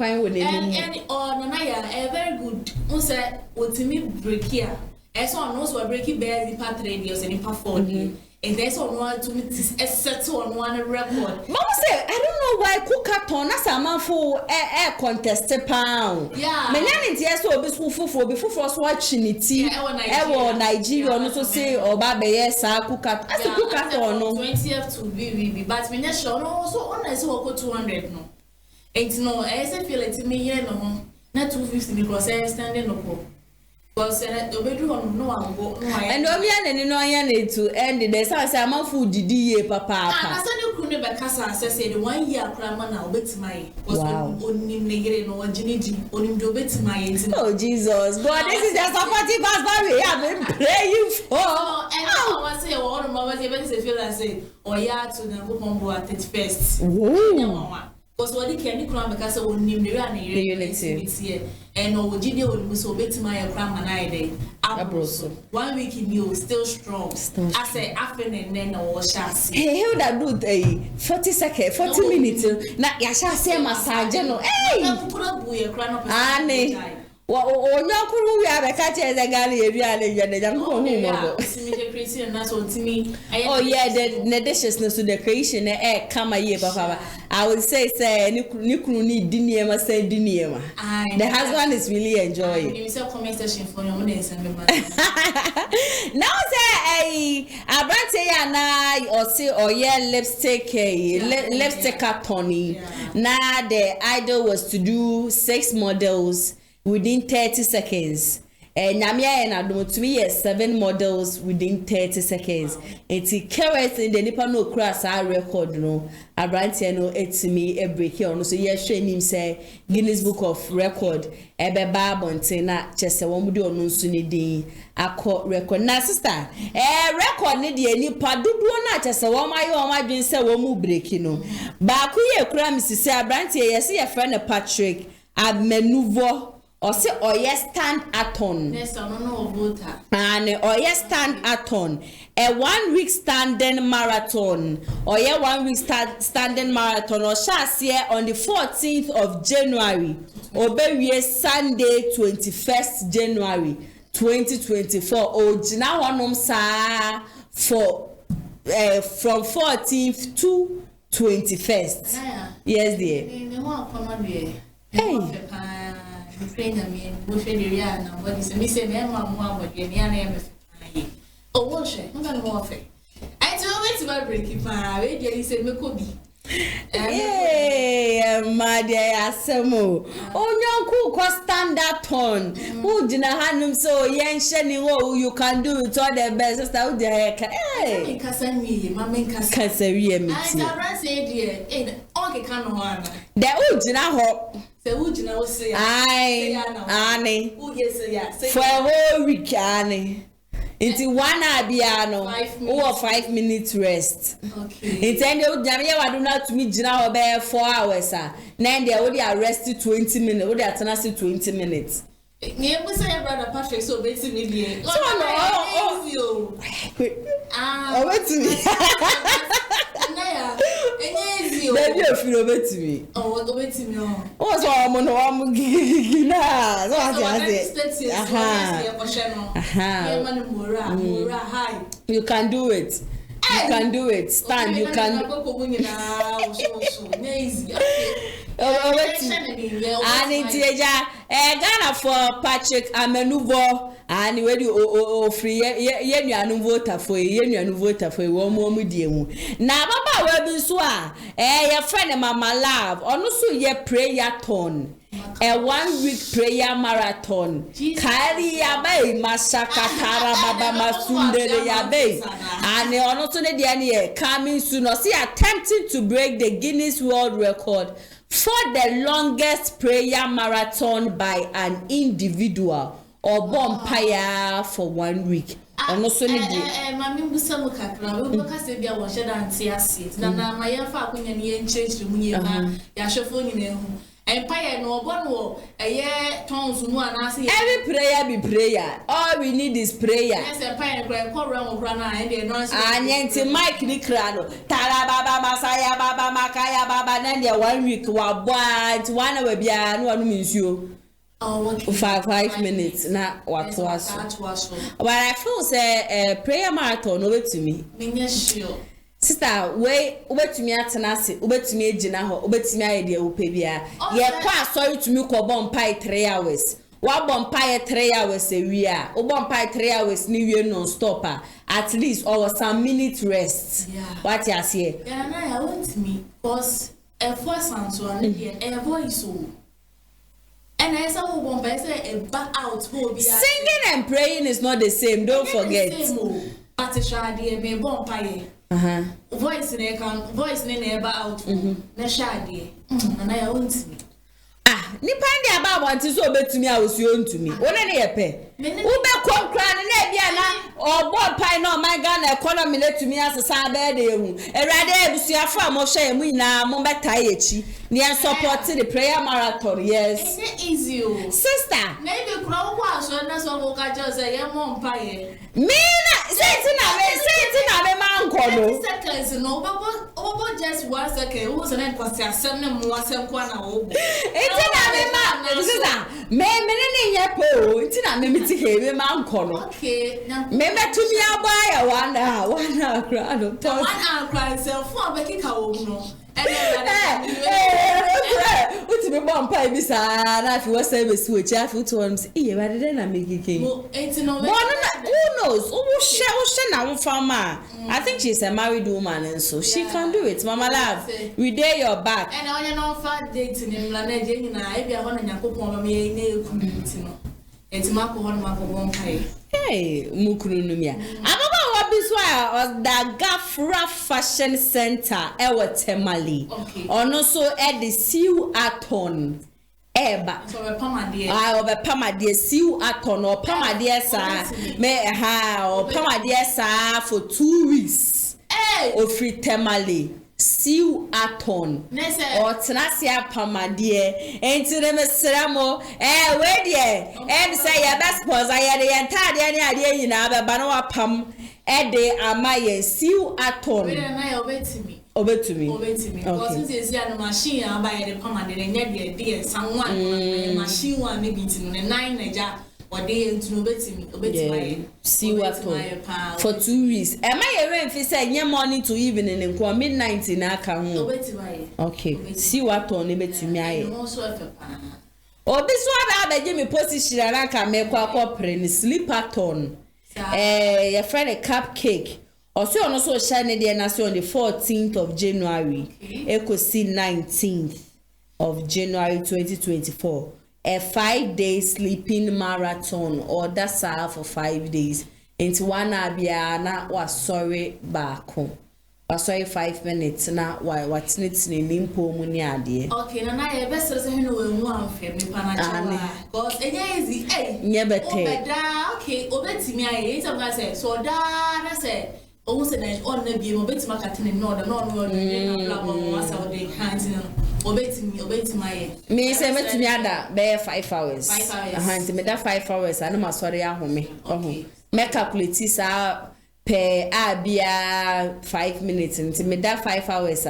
very good. Unse ultimate break here. As one knows what breaking bears the part radios and in part 4D. And there's one to meet set on one record. Mama say, I don't know why Cookaton as a man for air contested pound. Yeah. Many yes, so before watching it. Ever Nigeria, also say, or Baba, yes, I cook up as a Cookaton. 20th to BBB, but when you're sure, also on as well 200. No, it's no, as I feel it to me here, no, not 250 because I stand no. Because the bedroom no one go no and no yan to end the so say am food didi papa I said you could never kasa say the 1 year crama na obetimai was onim negere no ojiniji onim do obetimai. Oh Jesus, God, this is the supportive pastor we have been praying for. And I was say all mama say feel like say oya to na go pombo at 31st. Because what they can do because we name the unity and no Virginia will be so better my crime and I day. 1 week in you still strong. I say after and then or shall hey, how that do a 40 seconds, 40 minutes. Now ya shall say massage no. Hey, oh, no, could we have a catch as a galley and the young woman? Oh, yeah, the deliciousness to the creation, eh, come a year, papa. I would say, Niku need dinner, say dinner. The husband is really enjoying. Now, say, I brought a na or say, or yeah, lipstick up, Tony. Now, the idol was to do 6 models within 30 seconds. And Namia and Adamo to me 7 models within 30 seconds. And to carrots in the Nippon no cross our record no. A brand no it's me a break here. So yes, him say Guinness Book of Record. Ebe Babontina just a one do no sunidi a court record. Na sister, record ni di nipa dudu na just a one my dream say one mu break no. Ba ku ye kura Mrs. say a brand here yes your friend Patrick a menuvo. Or say yes stand aton. Yes, I don't know about that. And yes stand aton. A 1 week standing marathon. Or yeah 1 week standing marathon. Or shall see on the 14th of January. Or be Sunday 21st January 2024. Oh, Jina wanom sa for from 14th to 21st. Yes, dear. Hey. Oh, wash it. I'm going to wash it. I told you to break it. I said, Mekobi. Hey, my dear ASEM. Oh, no, stand that tone. Who didn't have him so young, shining? Oh, you can do it all the best. Out there, hey, Cassandra, Mamma Cassandra, me. I said, dear, okay, can't one. The old did not hope. Annie, for a whole week, Annie. Into 1 hour piano or 5 minutes rest. Okay. It's end of Jamia, I do not meet now about 4 hours. Then they already arrested 20 minutes, or they are 20 minutes. Never say brother Patrick, so basically, oh, wait to me. Baby, you feel over to me. Oh, what over to me? Oh, so I'm on one gina. So I you can do it. can do it. Stand, you can. And it's Ghana for Patrick Amenuvo and you free yen voter for yen voter for one more medium. Now, Baba Webiswa, your friend Mama Love, also ye prayer ton. A 1 week prayer marathon. Kari yabe masakatara baba masundere yabe. And they are not only the coming soon. Or see attempting to break the Guinness World Record for the longest prayer marathon by an individual or bonfire for 1 week. And also need Mammy Busamu Kakra, we will cast a beer washer and see a seat. Nana, my young father, when you change to me, Yashafoni. Empire no one a year tones one. Every prayer be prayer. All we need is prayer. Yes, empire grand program rana and the noise. And yet, Mike Nikrano, Tara Baba Masaya Baba Makaya Baba, Nandia 1 week, while but 1 hour be one means you. Oh, 5 minutes. Now, what was but I feel say prayer marathon over to me. Sure. Sister, wait to me at Adansie, wait to me, Gina, wait to me, idea, Upebia. Ye quite sorry to me, Cobon Pie 3 hours. What bonfire 3 hours a year, or bonfire 3 hours, New Year non stopper, at least or some minute rest. Yeah. What you say? Yeah, I want me, because a first sounds one, a voice. And I saw one person a back out. Singing and praying is not the same, don't forget. But it's shady, me bonfire. Voice in a out. Na shady. And I want me. Nipandi about want to so bet to me, I was young to me. What any a pay? Ube come crying or what pine on my gun economy let to me as a Saturday. A rather see a farm of shame we now, Momba Taichi, near supporting the prayer marathon. Yes, easy, sister. Maybe crow was when that's what I just say, a mom pie. Me, say it in a man. Seconds, no, over just 1 second. Who was an end was a 7 more than 1 hour. It's not me to hear man corner. Okay, now, maybe to me, I'll buy a 1 hour, 1 hour crowd. 1 hour cry, so 4 Becky cow. What's the bomb pie beside? If you were service switch, I feel to him, rather than I make it. Who knows? Who shall farmer? I think she's a married woman, and so she can do it. Mama love, we dare your back. And I know 5 dates in Laneja, and I be a 1 and Yakupon, me, community. It's Marco on Marco pie. Hey, Mukunumia. I'm about what this was the Gafra Fashion Center, Ewa Temali. Okay. Also at the Siu Aton. Eba. So a Pamadia. I over Pamadia, Siu Aton or Pamadia, sir. May ha or Pamadia, sir, for 2 weeks. Hey, or free Temali. Siu Aton or Tanasia Pamadie, and to them a ceramo, where dear, and say your best pose. I had the entire idea in our Banoa Pam, Ede Amaya, Siu Aton. Obey to me. Because it's a machine by the Pamadie, and yet, dear, someone, machine one maybe in a 9 or day into obey see what for 2 weeks. Am I a if say yeah morning to evening and come midnight in account? Okay, see what on it to me. Oh, this one I beg me position and I can make a sleeper tone. Your friend a cupcake. Also, also shiny the nation on the 14th of January. Echo see 19th of January 2024. A 5-day sleeping marathon or that's for 5 days. Into 1 abiana was sorry back home. Was sorry 5 minutes now. Why what's needs in Limpo Muniadi? Okay, and I best as I know one family panacana. Because easy, eh? Never take. Okay, over to me. I ate a said, so I said, almost an on the beam of it's marketing in Northern was our day hands. Obey to my me say met me ada be 5 hours. 5 hours. Me that 5 hours I no ma sorry ahome. Okay. Me calculate sa per abia 5 minutes. Nti me that 5 hours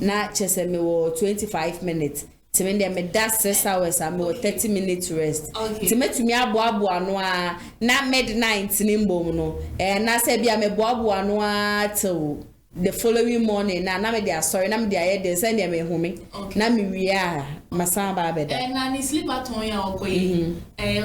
na chese me wo 25 minutes. Timende me da 6 hours am 30 minutes rest. Timetumi aboabo ano a na midnight ni mbom no. Na se bia me boabo ano a till the following morning na me dey sorry na me dey aye dey send me home. Na me wi a masan ba beda. Na ni sleep at home ya okoyi.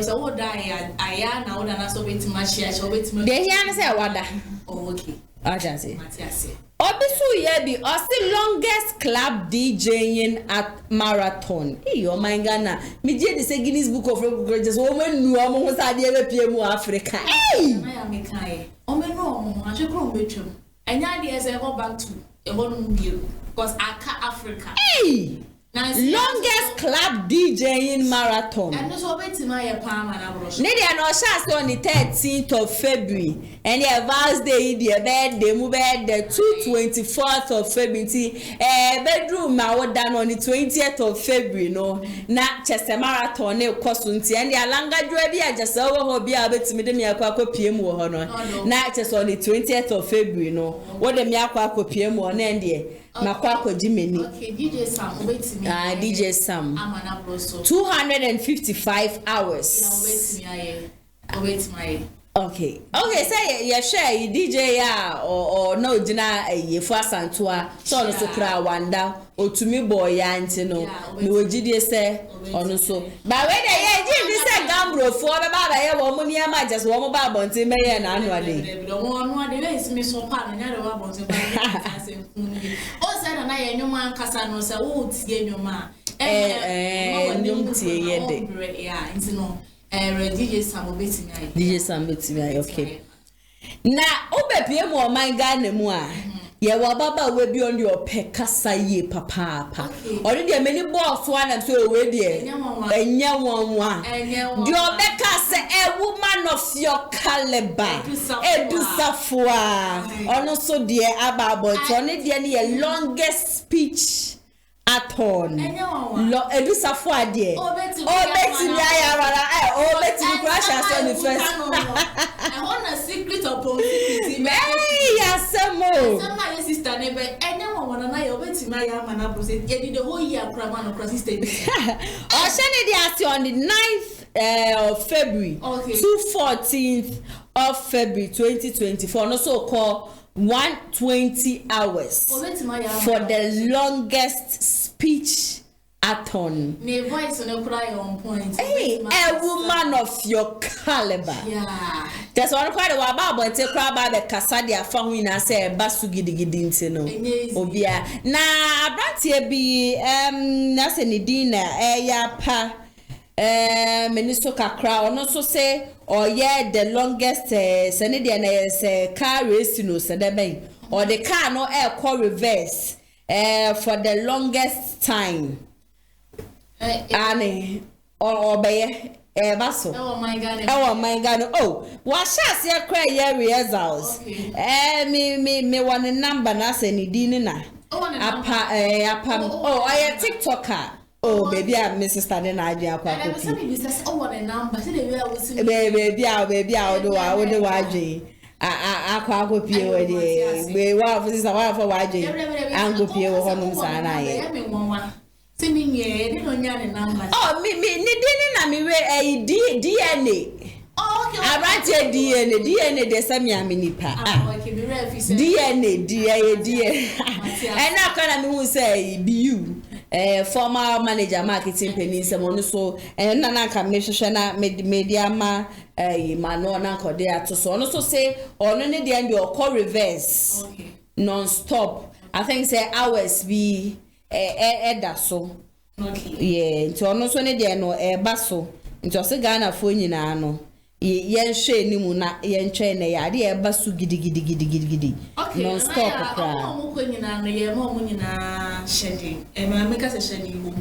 So wo da aya na wo da na so betima share so betima. Dey hia na se wada. Oh okay. Adansie. Matiase. Obisu yebi the longest club DJing at marathon. Oh my Ghana. Me je the Guinness Book of Records. Woman nu omo ho sade e be mu Africa. Hey. Na ya me kai. Omo nu omo ha chekro betwem. Enya de ese go back to e ho no bio because aka Africa. Hey. Longest club DJing marathon. And so betima ye palm na bro. Nedia no sha on the 13th of February and the advance day the birthday mu birthday 24th of February. Bedroom ma wo dan on the 20th of February no na chese marathon ne koso nti and the alanga dwa bi ajase wo ho bi a betimi de me akwa mu ho no na chese on the 20th of February no wo de me akwa mu na ndie makwa jimeni. Okay, DJ Sam obetimi. DJ Sam. Amana broso. 255 hours. Obetimi. Okay. Say you share DJ ya or no dina ye for asantua so no so kra wanda otumi boy ya nti no me wogidie se ono so ba we dey ye ji say gambro fo be ba ye wo mo niam just wo mo ba bonti me ye na anu ade no ade we isi me so pa na nya de wa bonti ba o say na ye nyoma kasa no say wo tie nyoma nyom tie ye de ya nti no DJ Sam obetimi aye. DJ Sam obetimi aye, okay. Na obepie mu oman Ghana mu a ye wa baba we bi on the opekasa ye papa. Ori de many boss one am so we de enya wonwa. The obekasa a woman of your caliber. Edusafua. Ono so de ababo oni de ne longest speech aton lo edusafo ade obetimi ayarara obetimi crash as on the first I want a secret of positivity yasemo my sister neighbor enya wona na ye obetimi ayama na bro say ye the whole year prama no cross sister o shene dey ati on the 9th of February to 14th of February 2024 no so call 120 hours for the longest speech athon. My voice no cry on point. Hey, a woman of your caliber. Yeah. That's one quite a while about take crab by the Casadia found I say basu gidi no. Obia. Na brantie be naseni dinner ya pa minister kakra ono so say or yeah the longest senedia na car race no se dey or the car no air call reverse for the longest time ani or be baso oh my god oh what shas ya cry ya results me one number na se ni din na apa oh I TikToker. Oh, baby, I'm Mrs. Stanley. I do. Oh, what a number! Baby, I'll do. I would do. I can't go pay with we were for this a while for YJ. I'm go pay with home sana. Sending ye, they don't know number. Oh, me, didn't me wear a DNA. Oh, okay. I write DNA. There's some yammy pa. DNA. And now can I who say be you? Former manager marketing penny someone so and nana can na media ma no na kodea to so also say on any the end your call reverse non-stop. I think say hours be that so yeah to ono so ne de no baso nti so Ghana fo nyina no yen hwe ni mu na yen twen na ya de baso gidi non stop kra mo ko nyina no ye mo nyina shedi ma make se shedi bu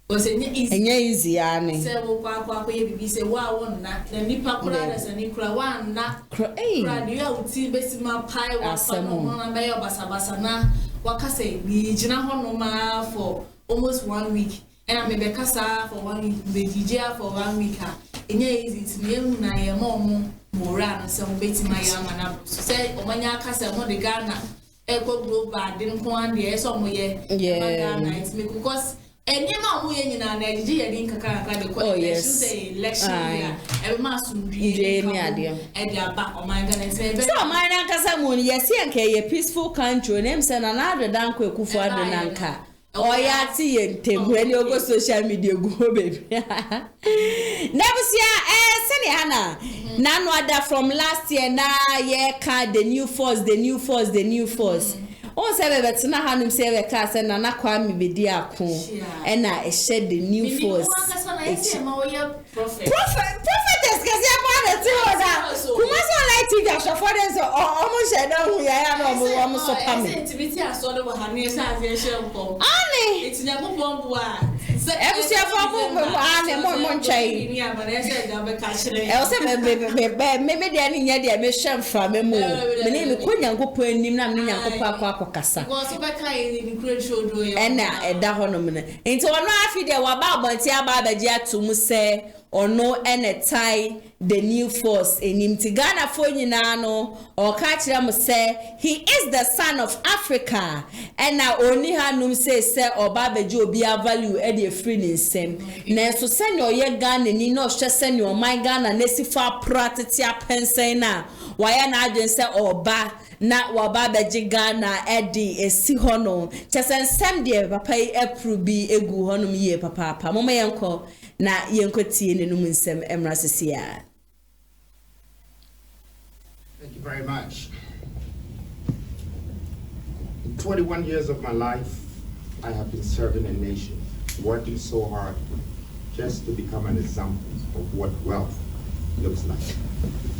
o se nya easy ani se wo kwa ye bibi se wa won na nipa kura da se ni kura wa na kura de ya uti besima pai wa fa no na be obasa na wakase bi gina ho no ma for almost 1 week and I maybe kasa for 1 week be DJ for 1 week enya easy to me na ye mo mora no se mo betima ya mana say omanya kasa mo de Ghana e ko global de nko ande e so mo ye Ghana it me because And you know, we in Nigeria didn't election. Every mass and they're back on my goodness. So, my Nankasamun, yes, a peaceful country, names and another Danko Kufu Nanka. Oh, yeah, see, and Tim, when you go social media, go, baby. Never see, Sani Anna. None other from last year, now, yeah, card the new force. Oh, say that's not how him say the class and an aquam be dear coon. And I shed the new force. Prophet, because you're one of two. Who must like to get your fathers or almost I know we are almost so coming. It's never bomb. Every year for maybe they are in your mission from a moon. Many couldn't go put in Namina and a dahonomen. Into one half there were about Tiaba to Muse or no and a tie the new force in him Tigana Foninano or Kachram say he is the son of Africa and now only Hanum says sir or Baba Joe be a value at the free same. Neso send your ye gun and you know just send your my gun and let's see far pratitia pensena. Why an agent say or ba na wababa jigana Eddie a si hono. Just and some dear papa approve be a good honum ye papa. Mama yanko na yanko tea in the emrasia. Thank you very much. In 21 years of my life, I have been serving a nation, working so hard just to become an example of what wealth looks like.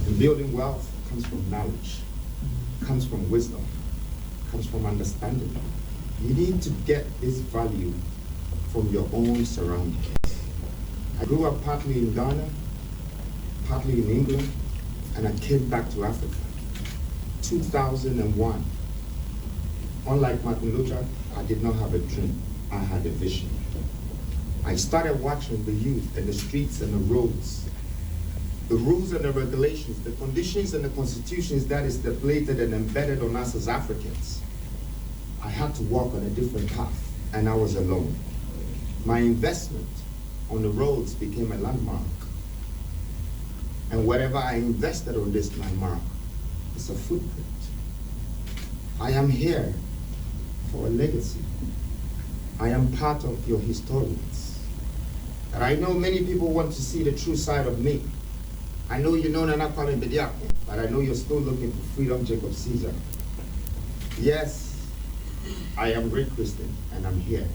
And building wealth comes from knowledge, comes from wisdom, comes from understanding. You need to get this value from your own surroundings. I grew up partly in Ghana, partly in England, and I came back to Africa. 2001. Unlike Martin Luther, I did not have a dream. I had a vision. I started watching the youth and the streets and the roads, the rules and the regulations, the conditions and the constitutions that is stipulated and embedded on us as Africans. I had to walk on a different path, and I was alone. My investment on the roads became a landmark. And whatever I invested on this landmark is a footprint. I am here for a legacy. I am part of your historians. And I know many people want to see the true side of me. I know you know Nana Kwame Bediako, but I know you're still looking for freedom, Jacob Caesar. Yes, I am Ray Christian, and I'm here.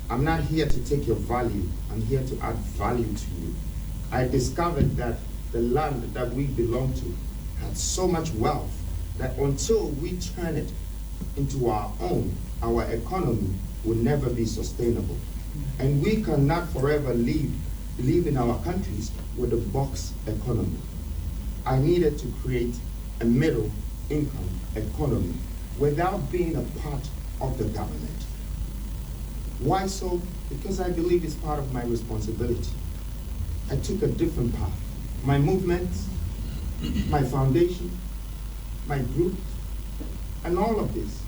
I'm not here to take your value. I'm here to add value to you. I discovered that the land that we belong to had so much wealth that until we turn it into our own, our economy will never be sustainable. And we cannot forever live in our countries with a box economy. I needed to create a middle income economy without being a part of the government. Why so? Because I believe it's part of my responsibility. I took a different path. My movement, my foundation, my group, and all of this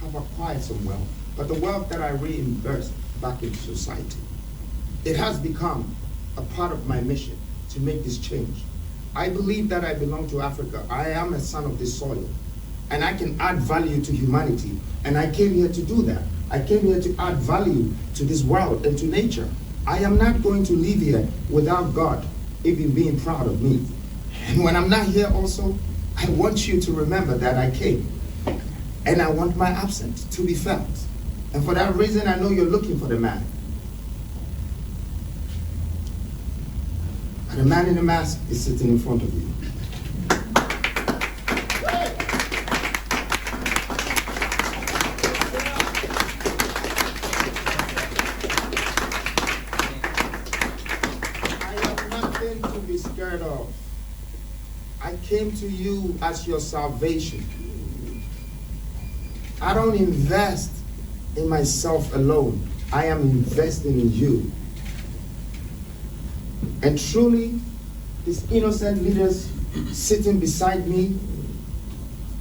have acquired some wealth. But the wealth that I reinvest back into society, it has become a part of my mission to make this change. I believe that I belong to Africa. I am a son of this soil, and I can add value to humanity. And I came here to do that. I came here to add value to this world and to nature. I am not going to live here without God even being proud of me. And when I'm not here also, I want you to remember that I came. And I want my absence to be felt. And for that reason, I know you're looking for the man. And the man in the mask is sitting in front of you. I came to you as your salvation. I don't invest in myself alone. I am investing in you. And truly, these innocent leaders sitting beside me,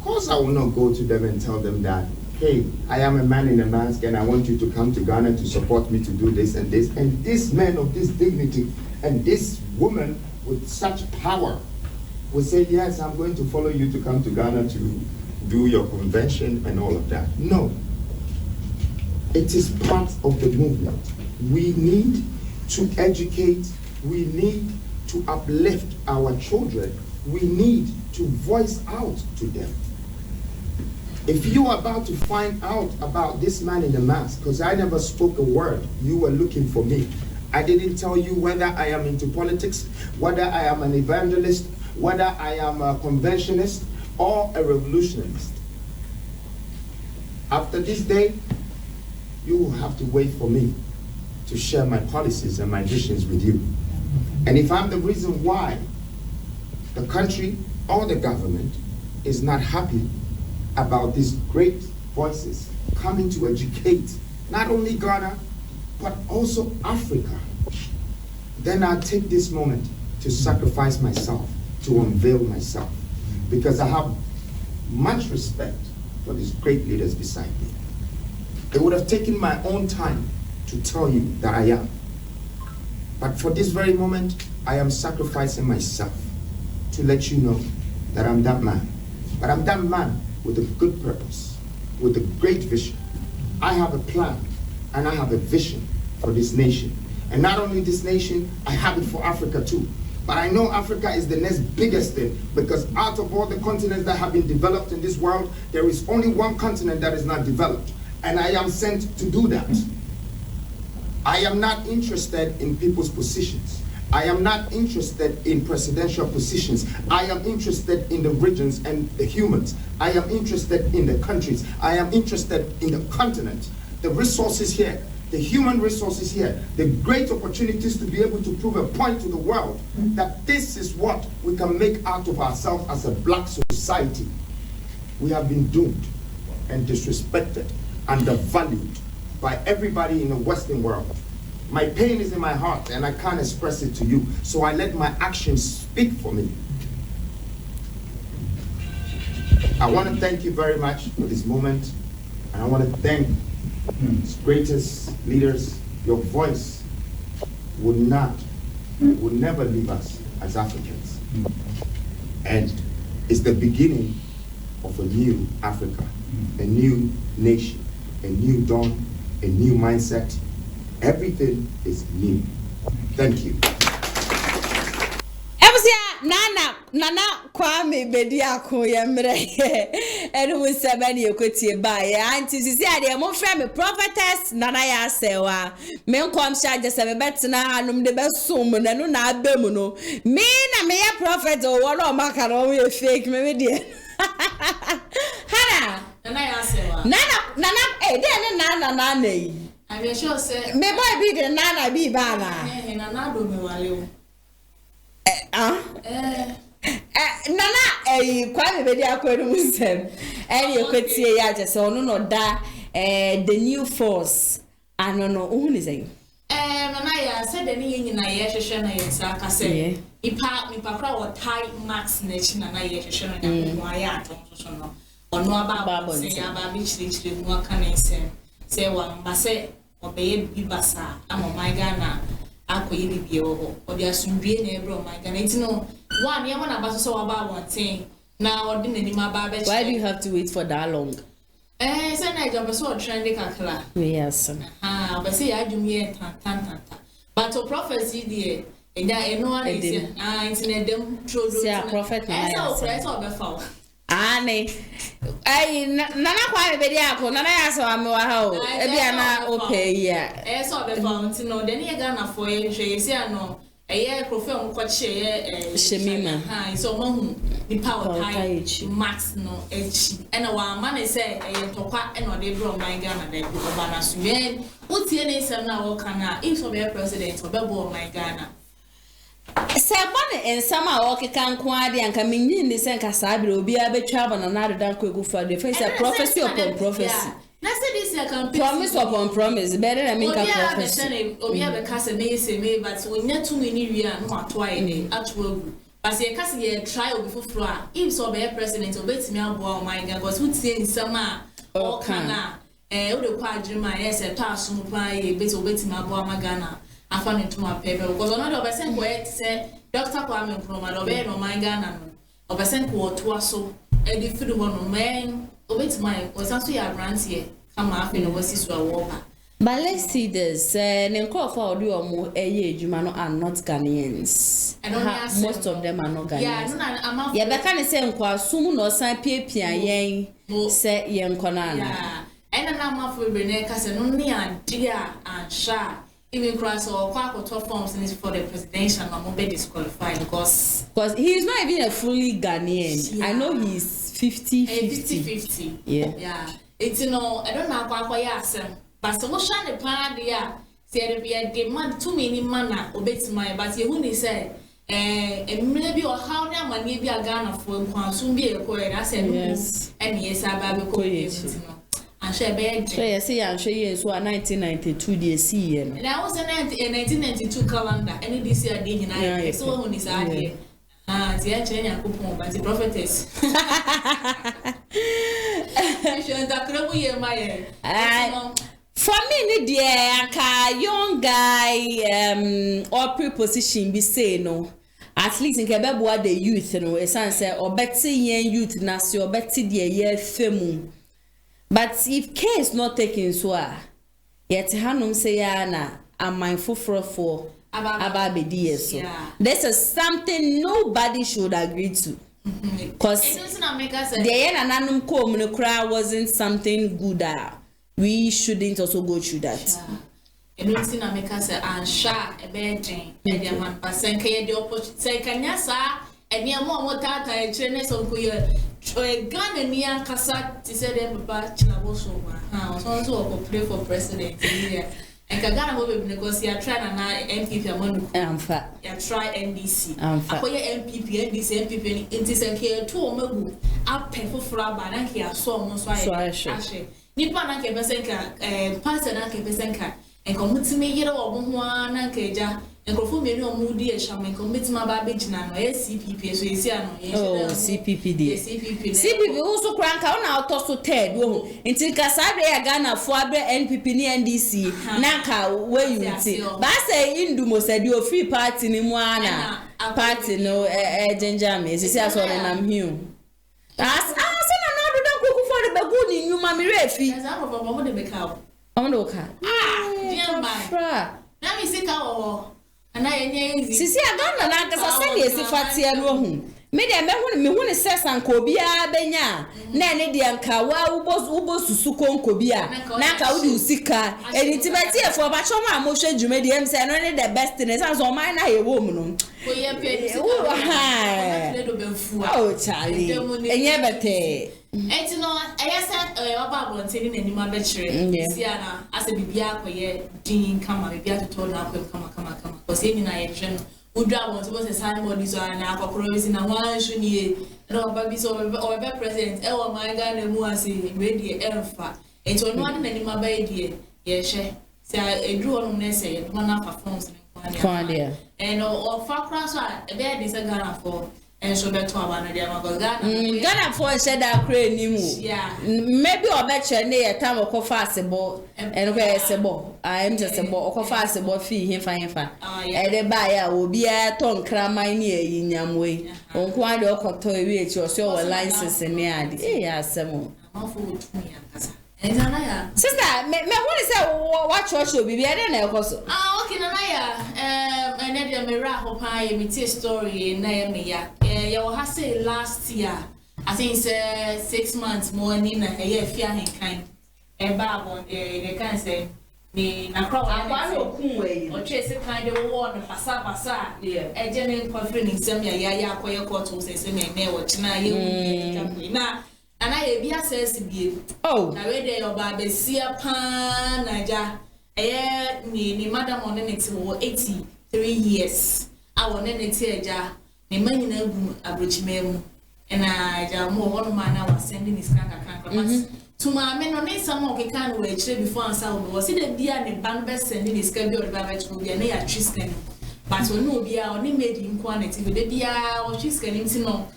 of course I will not go to them and tell them that, hey, I am a man in a mask and I want you to come to Ghana to support me to do this and this. And this man of this dignity and this woman with such power will say, yes, I'm going to follow you to come to Ghana to do your convention and all of that. No. It is part of the movement. We need to educate. We need to uplift our children. We need to voice out to them. If you are about to find out about this man in the mask, because I never spoke a word, you were looking for me. I didn't tell you whether I am into politics, whether I am an evangelist, whether I am a conventionist or a revolutionist. After this day, you will have to wait for me to share my policies and my visions with you. And if I'm the reason why the country or the government is not happy about these great voices coming to educate not only Ghana, but also Africa, then I'll take this moment to sacrifice myself, to unveil myself, because I have much respect for these great leaders beside me. It would have taken my own time to tell you that I am. But for this very moment, I am sacrificing myself to let you know that I'm that man. But I'm that man with a good purpose, with a great vision. I have a plan and I have a vision for this nation. And not only this nation, I have it for Africa too. But I know Africa is the next biggest thing, because out of all the continents that have been developed in this world, there is only one continent that is not developed. And I am sent to do that. I am not interested in people's positions. I am not interested in presidential positions. I am interested in the regions and the humans. I am interested in the countries. I am interested in the continent, the resources here, the human resources here, the great opportunities to be able to prove a point to the world that this is what we can make out of ourselves as a black society. We have been doomed and disrespected, undervalued by everybody in the Western world. My pain is in my heart and I can't express it to you, so I let my actions speak for me. I want to thank you very much for this moment, and I want to thank its greatest leaders. Your voice would never leave us as Africans. And it's the beginning of a new Africa, a new nation, a new dawn, a new mindset. Everything is new. Thank you. Nana Kwame Bediako Yamre and with 7 year quitty by Auntie Cicia, more friend, prophetess, Nana Yasewa. Men come shine just a better now, and the best soon, and no na bemuno. Me na me a prophet or one of macaron fake me, dear. Hannah, Nana Yasewa. Nana, then Nana. I'm sure, say, may boy be the Nana be banner. And another me Nana, Kwame Bediako Musem, and you could see just no da the new force. I don't know who is it. Nana said the name in a yeshan, I say, he part me papa or tie max nation and I yeshan and why or no about say about beach, what can I say one, but say, obey Bibasa, I'm on my Ghana. Or there are some being able, my God. It's no one, you want about so about one thing. Now, ordinary my barber. Why do you have to wait for that long? It's a night of a sort of trendy calcula. Yes, but say I do me but to prophecy, dear, and I know one is internet them children, prophet, and so press of the fall. Annie, Nana Kwame Bediako, Nana Yasawa, Ebiana, okay, yeah. I saw the fountain, no, then you gonna for you, she say, no, a year profile, what she, Shemima, so Mahum, the power high, Max, no, and a one man say, a topa, and or they brought my Ghana, they put a banner. What's your name, now, can if so be a president of my Ghana? Sabon and summer walk can quadi and coming in the same Casabi will be able to travel another than go for the face of prophecy upon prophecy. Promise upon promise, better than make a prophecy. Or we have a castle, may say, but we net too many years, not twice, actual but say case ye try obi foforo a if so be president obetimi aboa o my god cuz who tie nsam a o kana o de kwa adwuma yes e ta asom pa ye obetimi aboa magana afa ne tuma pepe because ono de obesen ko et say Dr. Kwame Nkrumah do be no my Ghana no obesen ko to aso e di fidu ho no men obetimi o san so ya grant here kama afi no wasi so awoba. But let's see this. Nenko for Omo eye ejuma no are not Ghanaians. Most of them are not Ghanaians. Yeah, no na yeah, but can say nko asum no san piepia yen say yen kona na. Yeah. And na ma for be na ka say no ne adia ansha even cross or kwa top forms for the presidential no be disqualified because he is not even a fully Ghanaian. Yeah. I know he's 50-50. Yeah. Yeah. It's no I don't know kwa ya asem. But so much on the plan there, say there be a demand too many manner obetima, but you who say, maybe or how now man be a Ghana for soon be a coin. I said, yes, and yes, I baby coin. And share bed. So, yes, I'm sure you saw 1992 the ASI. And I was a 1992 calendar, and this year did United. So, when is idea. Ah, the actually, I could put, but the prophetess. For me, dear, a young guy, or preposition be say no. At least in Quebec, the youth, no, a son say, or Betsy yen youth, Nasi, or Betsy dear year femu. But if care is not taken so, yet Hanum say, Anna, I'm mindful for about so. This is something nobody should agree to. Because the yen and anum crowd wasn't something good. We shouldn't also go through that. And it's in America, and sha a bedroom, and your man, but send the opposite, say, Kanyasa, and near more tata, and Chinese of Kuya, a Ghanaian Kasa, to say them about Chinabosoma. I was also play for president here. And Kagana will be because you are trying to MPP among you try NDC. For your MPP, NDC, MPP, it is a care to Omagu, up pay for Fraba, and here so almost why nipa na ke besenka pastor na ke besenka en komutimi yere obonwa na keja en krofo menu omudi e shamen komitima ba begina no CPP so esi ano CPP also cranka ona otoso third wo nti ka sabe ya Ghana fo abre NPP ni NDC na ka we unity ba say indumo sedi o free party ni mu ana party no jenjame esi aso na mhiu Baguni, you mammy refi. As I'm of the Macau. On the car. Dear my. Now we sit out. And I ain't see, I don't know that I said yes if I see a room. Maybe I me when it says Uncle Bia Benya. Nanny the Ankawa Ubos Susukon Kobia. Naka would you sika. And it's about here for Bachoma motion you made him say only the best in it as on mine a woman. Oh, Charlie. And yet, and you know, I said, about one telling any my bedroom. Siana, as a bibia, where Dean come, I began to turn up with come. Because in I would drive on to a sign bodies or an alcohol in a one should ye, and our babies or a president, oh my God, and Muasi, ready, Elfa. And so no one any my baby, yes, say a drew on essay, and one up performs. And or far cross, a bed is a Ghana for. And so that's why Ghana for said that crane yeah. Maybe or better near time of coffasible and where sebo. I am just a book of coffasible fee him fine. And the buyer will be a tongue crammy near in your way. On quite a cotton rich or so a license in the ad. Yes, some sister, me want to say what church will be. I don't know. Okay, Naya. And then the Miracle Pie, me tell story in Naya. You will have say last year. I think it's 6 months more in a year. Fear kind. And Babon, they can say. The Nakro, or chase a kind of war, Passa, a general conference, some ya, quay quarters, and some never China. Now. And I be says to be I read your Babesia Pan Naja. Ni Madam on it 83 years. I want any tear. The money in a bridge memo. And I more one man I was sending his canker. To my men on some of the can wait before I saw was it a dear and band best sending his schedule of Babbage will be an Tristan. but we no bia oni made in quantity we dey bia o twis kanim ti no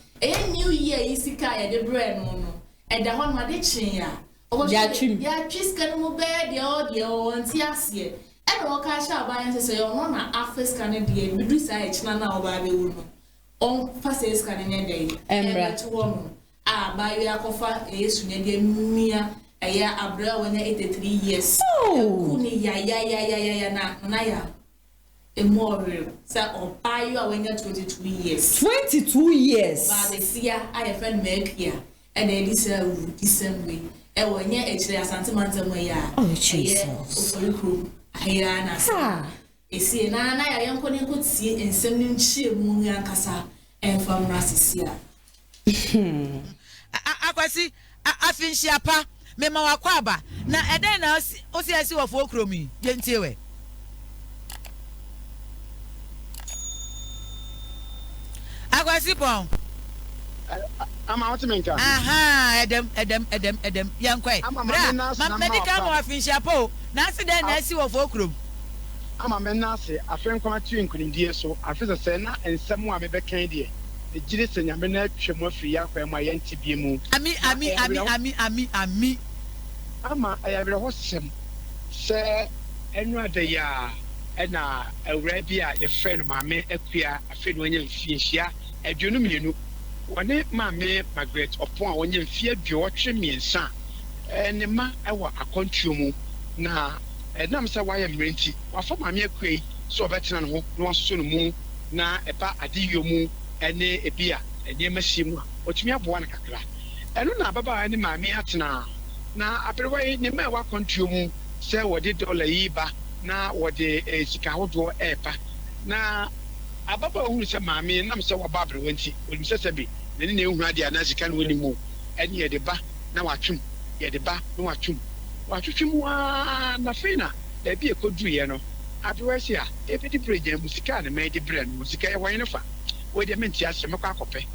new year isika ya de bread no e da hon ma de chin ya o ya twis kanim be de o anti ase e no ka sha ba yan se yo no na afis kan de me du sa e china na o ba be wu no on fases kan ne dey emra to wo no ba yo akofa yesu ne de mia ya abra when 83 years kuni ya na ya Immoral. So, on buy you when you're 22 years. 22 years. But this year, I have friend make here, and then this December. And when you're actually a sentimental way, oh, Jesus. I see, and I am going to see in sending cheap moon and cassa and from Rassia. I see, I think she apa, Mema Wakwaba. Now, and then I see of Okromi, Gentile. Agwasipon. I'm out to make aha, Adam, young quay. My medical more fin chapeau. Nancy then I see of Okrum. I'm a menasi, a friend come at you in Kunindia, so I feel a senna and someone may be candy. The Gillis and Yamina Chemofia, where my NTB. Ami. Ama, I have a host, sir, and what they are. And a rabia, a friend of my man, a queer, a friend when you finish ya, a junuminu. One day, my man, Margaret, upon when you fear George, me and son. And the man, I want a consumer. Now, and I'm so why I'm renting. Or for my mere quay, so better than who wants soon moon. Now, a part a deal moon, and a beer, and near Messimu, which me have one cacra. I don't know about any mammy at now. Now, I pray, no matter what consumer, say what did all a na wode sikawo do epa na ababa hu se maame nam se wababere wanti onim se bi ne ne hu ade ana sika no wani mu ene ye de ba na watwum ye de ba na watwum wa na fina da bi ekodu ye no abewasi a ebedi preje musika na me de bre no musika ye wan ne fa we de menti ase me kwa akope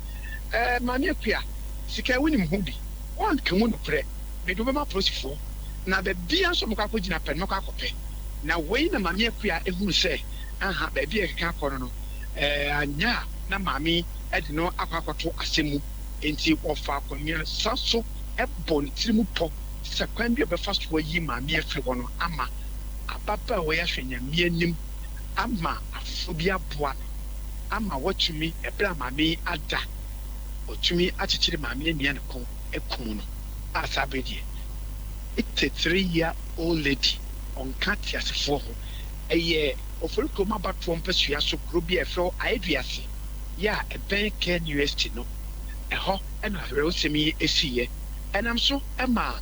maame akua sika wani mu bi wan kan mu no pre me do be ma prosifo na be bia so me kwa akogina pen me kwa akope na wey na mami akua ehunu se aha ba bia keka kono no anya na mami edi no akwakoto asemu enti ofa akonya saso ebon tirimu po sakwan bi be fast wo yi mami afri wono ama ababa we ahwenya mi anim ama afobia boa ama watumi ebra mami ada otumi achichiri mami ania ne ko ekum no asabedie it's a 3-year-old lady on Katias for a year of Fulcoma back from Pessia so Grubia Fro Idiasi. Ya a bank can UST no a hawk and a rosemi a sea. And I'm so Emma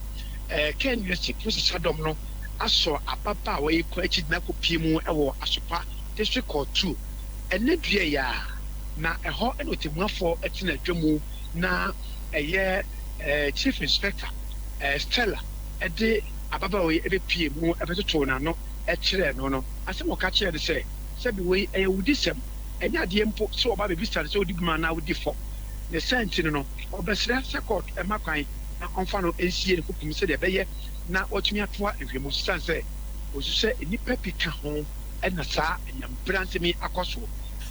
can UST plus a sadomno. I saw a papa way quite Nako Pimu or a super district or 2. And then ya na a hawk and with him for a tina jumu na a year chief inspector Stella a day. Ababa we ebe pie mu ebe to na no e kire no asem o ka kire de se bi we e wudisem enya de mpo so oba be bistare so odiguma na wudi fo ne senti no obesre sekot e makwan na onfa no ensie ne kopum se de beye na otumi atoa ehwemu sanse osuse enipa pika ho e na sa enyam bransemi akoso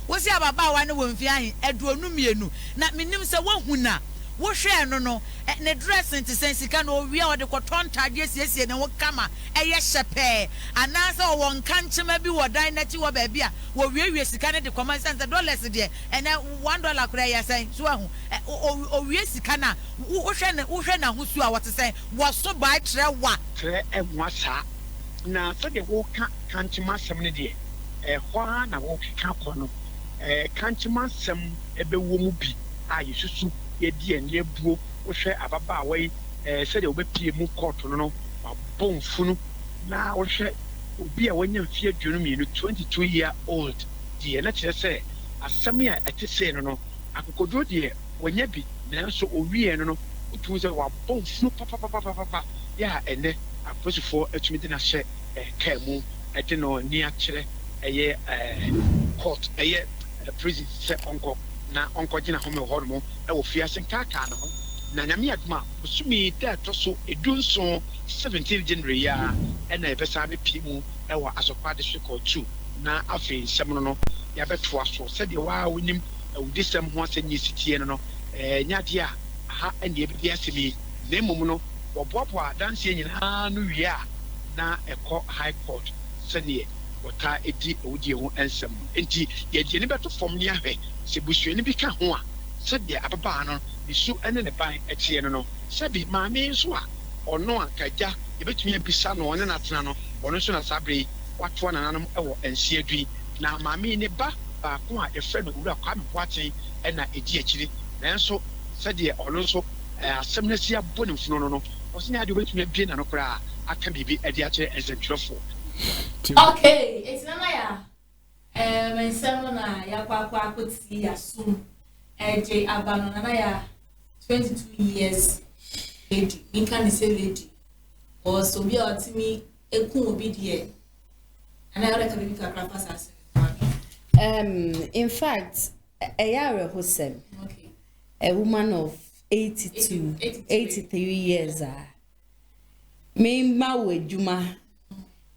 wo si ababa wa ne wo mfi ahin eduonu mienu na minim se wo huna wo hwe no ne dressing to sensika no wi a de koton tade siesie ne wo kama eye shepe anasa wo nkanchema bi wo dan na ti wo ba bia wo wie sika ne de common sense dollars de ene $1 kura ya sen so ahu o wie sika na wo hwe na husu a wote sen wo so ba tre wa tre enwa sa na so de wo kanchema sem ne de ho na wo ka kono kanchema sem ebe wo mu bi a yesusu ye die ne buo wo hwe ababa awai se de obepie mu court no abonfunu na wo hwe obi a wanya mfie adwunu mi no 22-year-old die na kire se asem ya etese no akokodo die wanya bi nanso owie no otu se wa bonfunu papa ya ene aposifo atumi de na hye ka mu ede no ni akire eye court eye prison se onko na onko gina home hormo e wo fiase nkaka no na nyame aduma osumi da to so edunso 17 January ya e na ebesa be pimu e wo asokwa district 2 na afei nsɛm no yɛbɛtoa so sɛdeɛ waa wonim awudisɛm ho asɛ nyɛ sitie no nyadeɛ a ha ɛne ɛbɛdi asɛm yi na mmom no wɔboaboa adanseɛ nyinaa no wie a na ɛkɔ high court sɛdeɛ wɔtaa ɛdi awudie ho nsɛm no enti yɛdeɛ ne bɛto fam ne ahwɛ sɛ busuani bi ka ho a sɛdeɛ ababaa no ne su ne ne ban ɛteɛ no sɛbi maame nso a ɔno a kagya yɛbɛtumi abisa no ɔne natena no ɔno nso na saa bere yi watoa nananom ɛwɔ nsia dui na maame ne ba baako a yɛfrɛ no owura kwame boaten ɛna ɛdi akyiri nanso sɛdeɛ ɔno nso asɛm no si abɔ ne mfuno no ɔsɛ ne adeɛ wobɛtumi abie na no koraa aka biribi ɛde akyerɛ nsɛntwerɛfoɔ. Okay, it's not my son na yakwa akoti asum eje abano na ya 22 years lady me can say lady or so be otimi ekun obi die and I already can be kakra pass in fact a yare hosem a woman of 83 years me ma weduma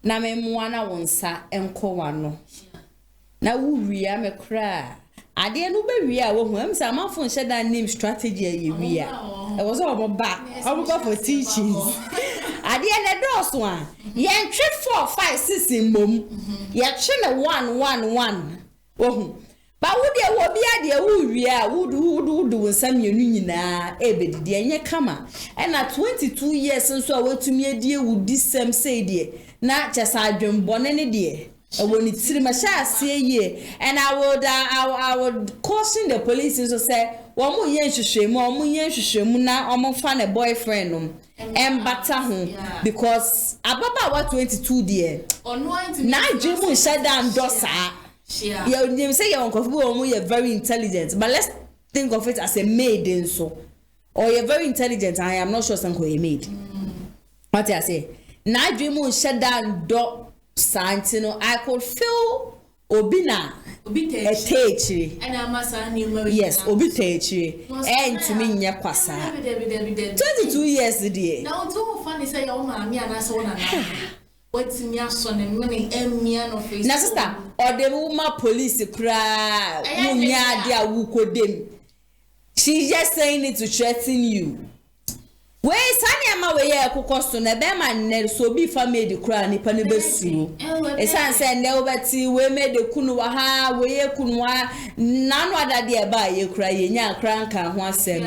na me mwana wonsa enko wano na wuria me kra ade no be wi a wo hu am say amafo nche da name strategy a wi a e was all back all go for teachings ade na doso a ye ntwe 4 5 6 mbom ye twe na 1 wo hu ba wo de wo bia de wo wi a wo nsam yenu nyina e bedidi enye kama e na 22 years nso a wotumi adie wo disem say de na chesa adwembone ne de woni tiri ma sha ase ye and I would caution the police so say wo mo ye nhwehwemu na omo fa ne boyfriend no embata ho because ababa wa 22 de na adwemu shadam dosa yeah you say you uncomfortable you're very intelligent but let's think of it as a maid so or you're very intelligent I am not sure some a maid what I say na dream shut down do santino I could feel obina a teaching and I must yes obi teaching and to me nya kwasa 22 years dear now too funny say your mommy and I saw what's in your son and money and me no face na sister or the woman police cry munya dia wuko dem she's just saying it to threaten you. We sani ama we ye kokosto na be ma ne so bi family kura ni pa ne besu esan se ne obati we me de kunu wa ha we ye kunu wa nanu adade e ba ye kura ye nya kra nka ho asem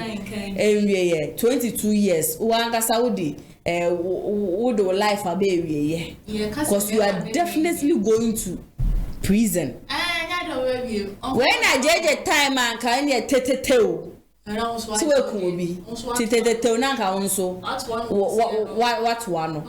enwie ye 22 years wa ngasa wodi would life abe ye because you are definitely going to prison when I judge time and kan ye teteteu so we could be teteteu na ka onso what one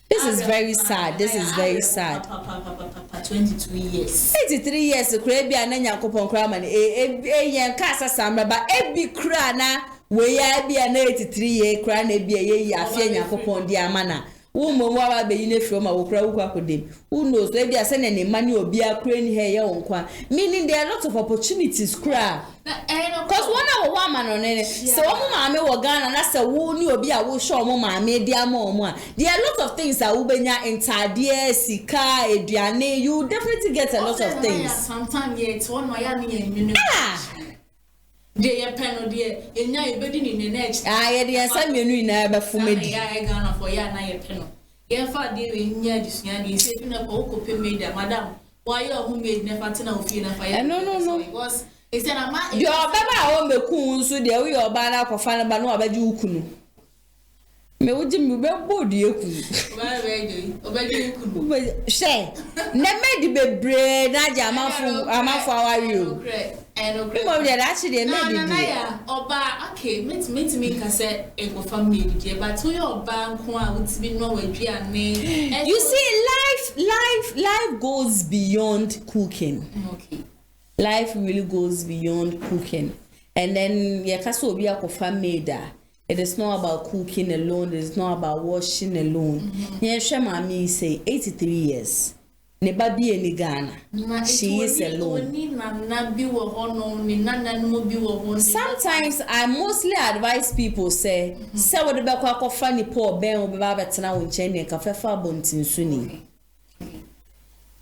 this is very sad 22 years 83 years kra bia na yakopon kra ma yen ka asasamba ba ebi kra na we ya bia na 83 years kra na bia ye afia yakopon di amana wo momo wa be yine fro ma wo kra wo kwakodem who knows we bia se na ne mani obi akra ni he ye wonkwa meaning there are lots of opportunities kra because one of one man on it so omo maame wo Ghana na se wo ni obi a wo show omo maame dia ma omo a there are lots of things that wo benya entadie sika eduane you definitely get a lot of things sometimes yeah it's one my ya de ye peno de enya ebedi ni next ye de ansam menu na ba fumedi ya Ghana for ya na ye peno ye fa de we nya disua de se na ko ko pe media madam why you who made never tina ofi na fa ya no because he said ama yo baba o meku nso de we yo ba na kofa na ba no abaji ukunu me wuji mi be bodi ekunu obaji ukunu she na medi bebre na ja amafo awari o and mo be actually medi na oba okay me ka say e go family dey but to your bank ho a utibi no waduane you see life goes beyond cooking okay life really goes beyond cooking and then yakaso obi akofa maida. It is not about cooking alone. It is not about washing alone. Shema me say 83 years. Ne baby in Ghana. She is alone. Sometimes I mostly advise people say what the back of funny poor ben or baba tana won chain and cafe for bunting suni.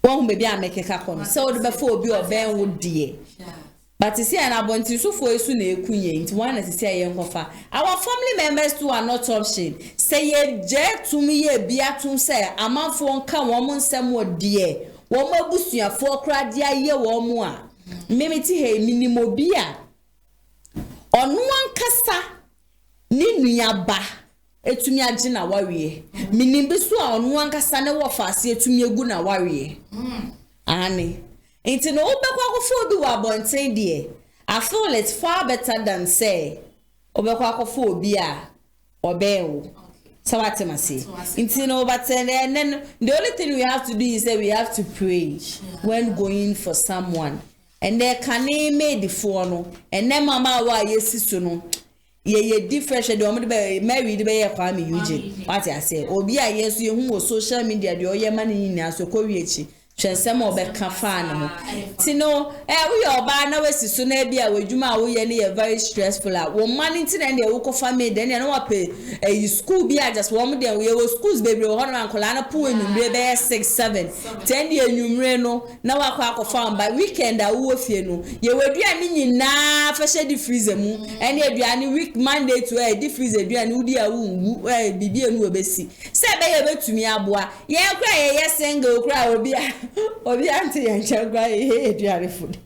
One baby I make a cacon, so the before be or ben would dear. But to see an abundance so for a soon a queen, one as say young offer. Our family members too are not option. Say ye jet to me a beer to say, a man for come woman somewhat dear. One more busia 4 crowd dear year one more. Mimity he minimo beer. On one cassa, Ninuya ba. Etumi agina wawie minimbisu a onu ankasa ne wo faase etumi egu na wawie ani enti no obekwa akofo bi wa bonten de I feel it's far better than say obekwa akofo obi a obewo so what am I say enti no but then the only thing we have to do is that we have to pray when going for someone and there can made the phone no and then mama wa yesisu no ye different the omo be married be ye kwame Eugene what I say obi a yesu ye hu social media de oye mani ni aso kowi echi twensem obeka fa na mo ti no we oba na wesi so na bia wadwuma wo ye ne very stressful a wo mani ti na de wo ko family de na wa pe school bia just wo mo de we schools baby ho na ankola na po enumre be 6 7 10 de enumre no na wa kwa akofa ba weekend a wo fie no ye waduane nyina fa she di freezer mu ene aduane week Monday to di freezer aduane wudi a wo bibi enu obesi se be ye betumi aboa ye kra ye single kra obi anti yanchagwa eduare food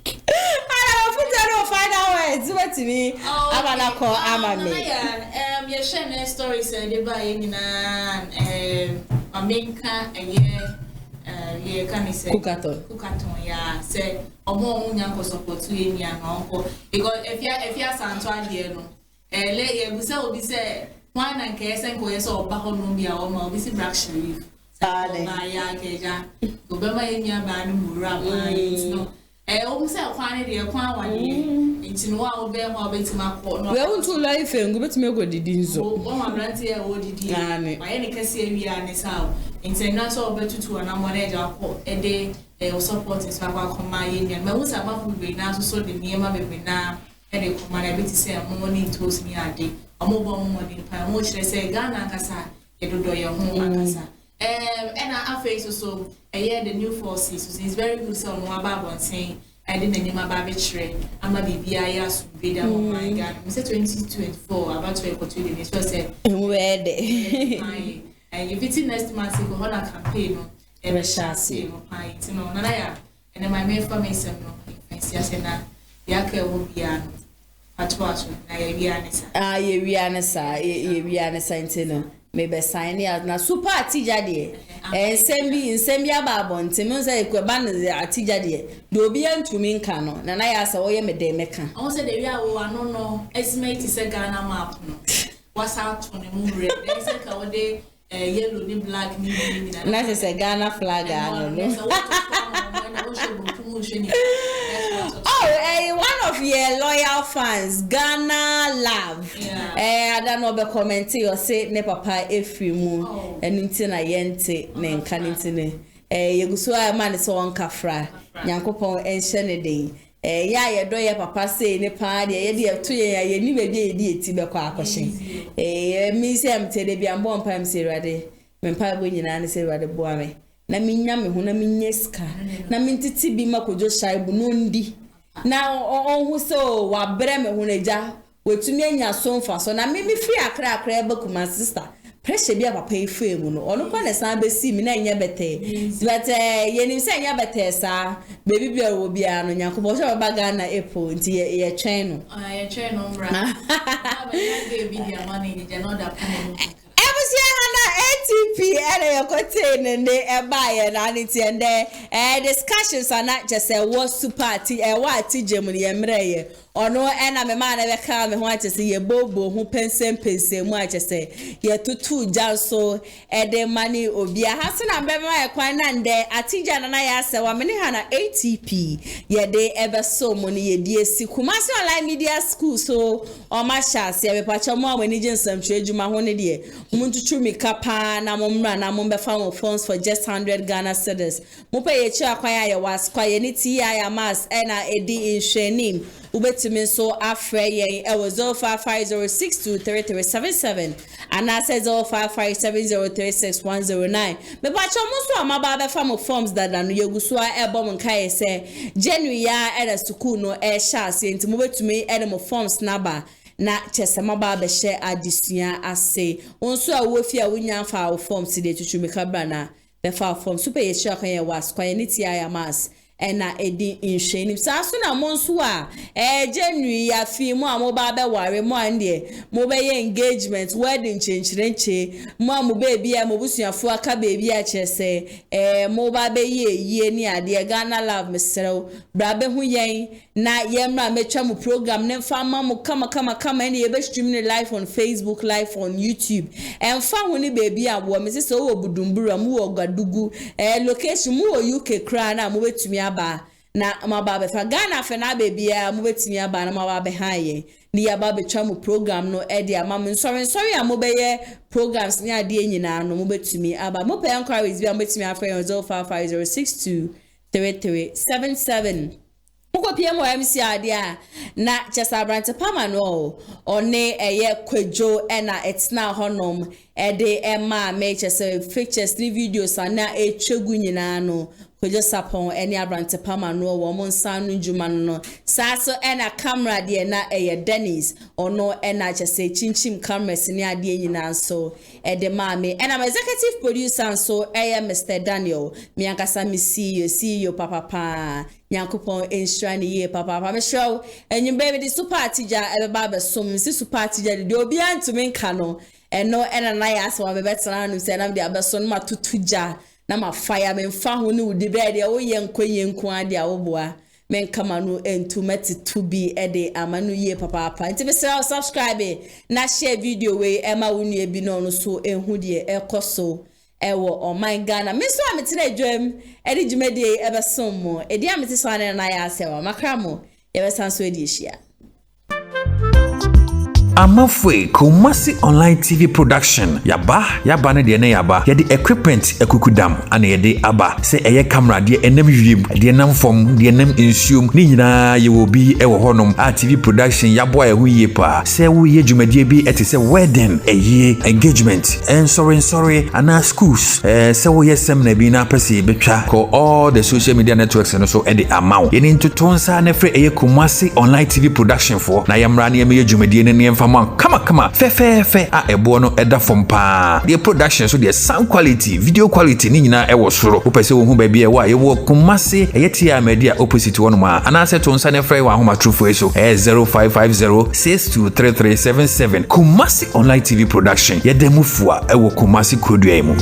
ala futero find out words wetimi abana ko amame ye share stories dey buy nyina America ye can say kukaton ya say omo nyanko support you nia no ko because if you santo ade no le ye busa obi say why na nke esen ko ye so oba ho no bia o ma obi si black sheriff ya keja obema yenya ba no mura ma yitino o se kwane de kwa wani ntino wa obema obetima ko no we want to life ngo betime go didi nzo o ma brante ya wo didi ma ye ne kase awia ne sawo ntena so obetutu na mo na ja ko ede o support is kwa koma yenya ma wo sa ba fu be na so de niema bebe na ede koma na beti se mo ni toast ni ade omo bo mo ni pa mo chire se Ghana kasa edodo ye ho akasa and our face so the new forces so it's very good so no about saying I didn't name about betray I'm a BBI as video oh my god we said 2024 about to opportunity this was said where and if it's next month we go on a campaign no e chance no pai no na ya and my main information no fancy as na ya ka wo bia no atwato na ya bia ne sa ye bia ne sa ntino maybe sign out na super atija de nsem bi ababo ntemi say kweba ne atija de do obi antumi nka no na ya sa wo ye me de meka on say de wi awo ano no estimate say Ghana map no what's out on the moon red they say ka wo de yellow ni black ni na say Ghana flag ano no one of your loyal fans, Ghana Love. I don't know the comment or say ne papa efrimu enintina yente ne nkanintine. Yegusua man so on kafra. Nyankopon enhye ne den. Ya ye do ye papa say ne pa de ye de to ye ni be de edi eti be kwa akoshe. Mi say am te de bi ambo mpam say rade. Me pa bo nyina ne say rade bo ame. Na minya me ho na minyeska. Na mintiti bi makojo shaibu no ndi. Na on so wa bre me ho naja wetumi anya so mfa so na me free akra eba kuma sister pressure bi papa efe mu no ono kwa na san be si mi na nya bete but ye ni se nya bete sa baby bi wo bia no nyakobo so ba Ghana epo nti ye twen no ye twen no bra ba ya ge bi dia money ni je no da pan ATP and your contain the buyer and it's and there discussions are not just a was party a what Germany and or no and I'm a man ever come and want to see a bobo who pensem much say ye to down so the money obi a hasan and bema kwan and there atija na ya say wa many hana ATP ye they ever so money ye DSC Kumasi online media school so o ma sha se be pacha mo when nigin sam twedwuma ho ne de muntu chumi kapa na momra na mombe found funds for just 100 Ghana cedis mo pay ye chi akwan ya was kwa ye ni ti ya mas na edi in shenim ubetumi so afre yen e was 0550623377 and I says 0557036109 me ba cho mo so amaba be fam forms that no yeguso a ebom nkai se January ya era school no e sha ase enti mo betumi e dem forms naba na chesema ba be share adisua ase onso a wofi a wonya fa forms de tutu kabra na be fa forms super ye sha kan ye was kwa ni ti aya mas ena edi inhwenim sa so na monso a January ya fi mo amoba be ware mo ande mo be ye engagement wedding chenchirenche mo baby a mo busuafo aka baby a chese mo ba be ye ni ade Ghana love mesrew bra be hu yen na yemra metwa mo program ne fa ma mo kama ene ye be stream live on Facebook, live on YouTube fa hu ni baby a wo me se wo budumbura mo wo gadugu location mo wo UK kra na mo betumi aba na maba be fa Ghana fe na baby a mo betumi aba na maba be haye ni aba betwa mo program no e de ama mo sorry a mo be ye programs ni ade nyina no mo betumi aba mo pay inquiries bi a mo betumi afa 0550623377 Moko PM MC adia na chesa brante pama no one eye kwadwo na etna honom de ema me chesa pictures ni videos na etwegu nyina no kwadwo sapon ene abrante pama no wo mo nsanu njuma no saso na camera de na eye Dennis ono na chesa chinchim cameras ni ade nyina so de mame and I'm executive producer so Mr. Daniel mi ankasa mi CEO papa Yankopon enstrani ye papa me show and you baby the super tija ebeba som si super tija de obi antumi nka no eno ena na ya so abebetana no se na de abeson ma tutuja na ma fire me mfa ho ne udi be de wo ye nko ade a wo boa men kama no entumeti to be ede amanu ye papa nti be subscribe na share video we ema wonu e bi no so enhu de ekoso ewo oh my Ghana me so ametire dwam edi djumedie ebesom mo edi amete so na ya asewa makramo yebesan so edi hia Amafwe Kumasi Online TV Production yaba ne de na yaba ye de equipment ekukudam ana ye de aba se eye camera de enam wiem de nam fom de enam ensuom ni nyina ye wo bi e wo honom a TV production yabo a hu ye pa se wo ye dwumadie bi ete se wedding eye engagement and sorry ana schools se wo ye seminar bi na pese betwa ko all the social media networks no so e de amaw ye ni ntotonsa na fre eye Kumasi Online TV Production for na yamra na ye dwumadie ne Kama fe a ebo no eda from pa the production so the sound quality video quality ni nyina e wo soro wo pese wo hu ba bia wa ye wo Kumasi eyetia media opposite one ma anase to nsa ne frɛ wa homa trufo so 0550623377 Kumasi Online TV Production ye demufua e wo Kumasi kodua mu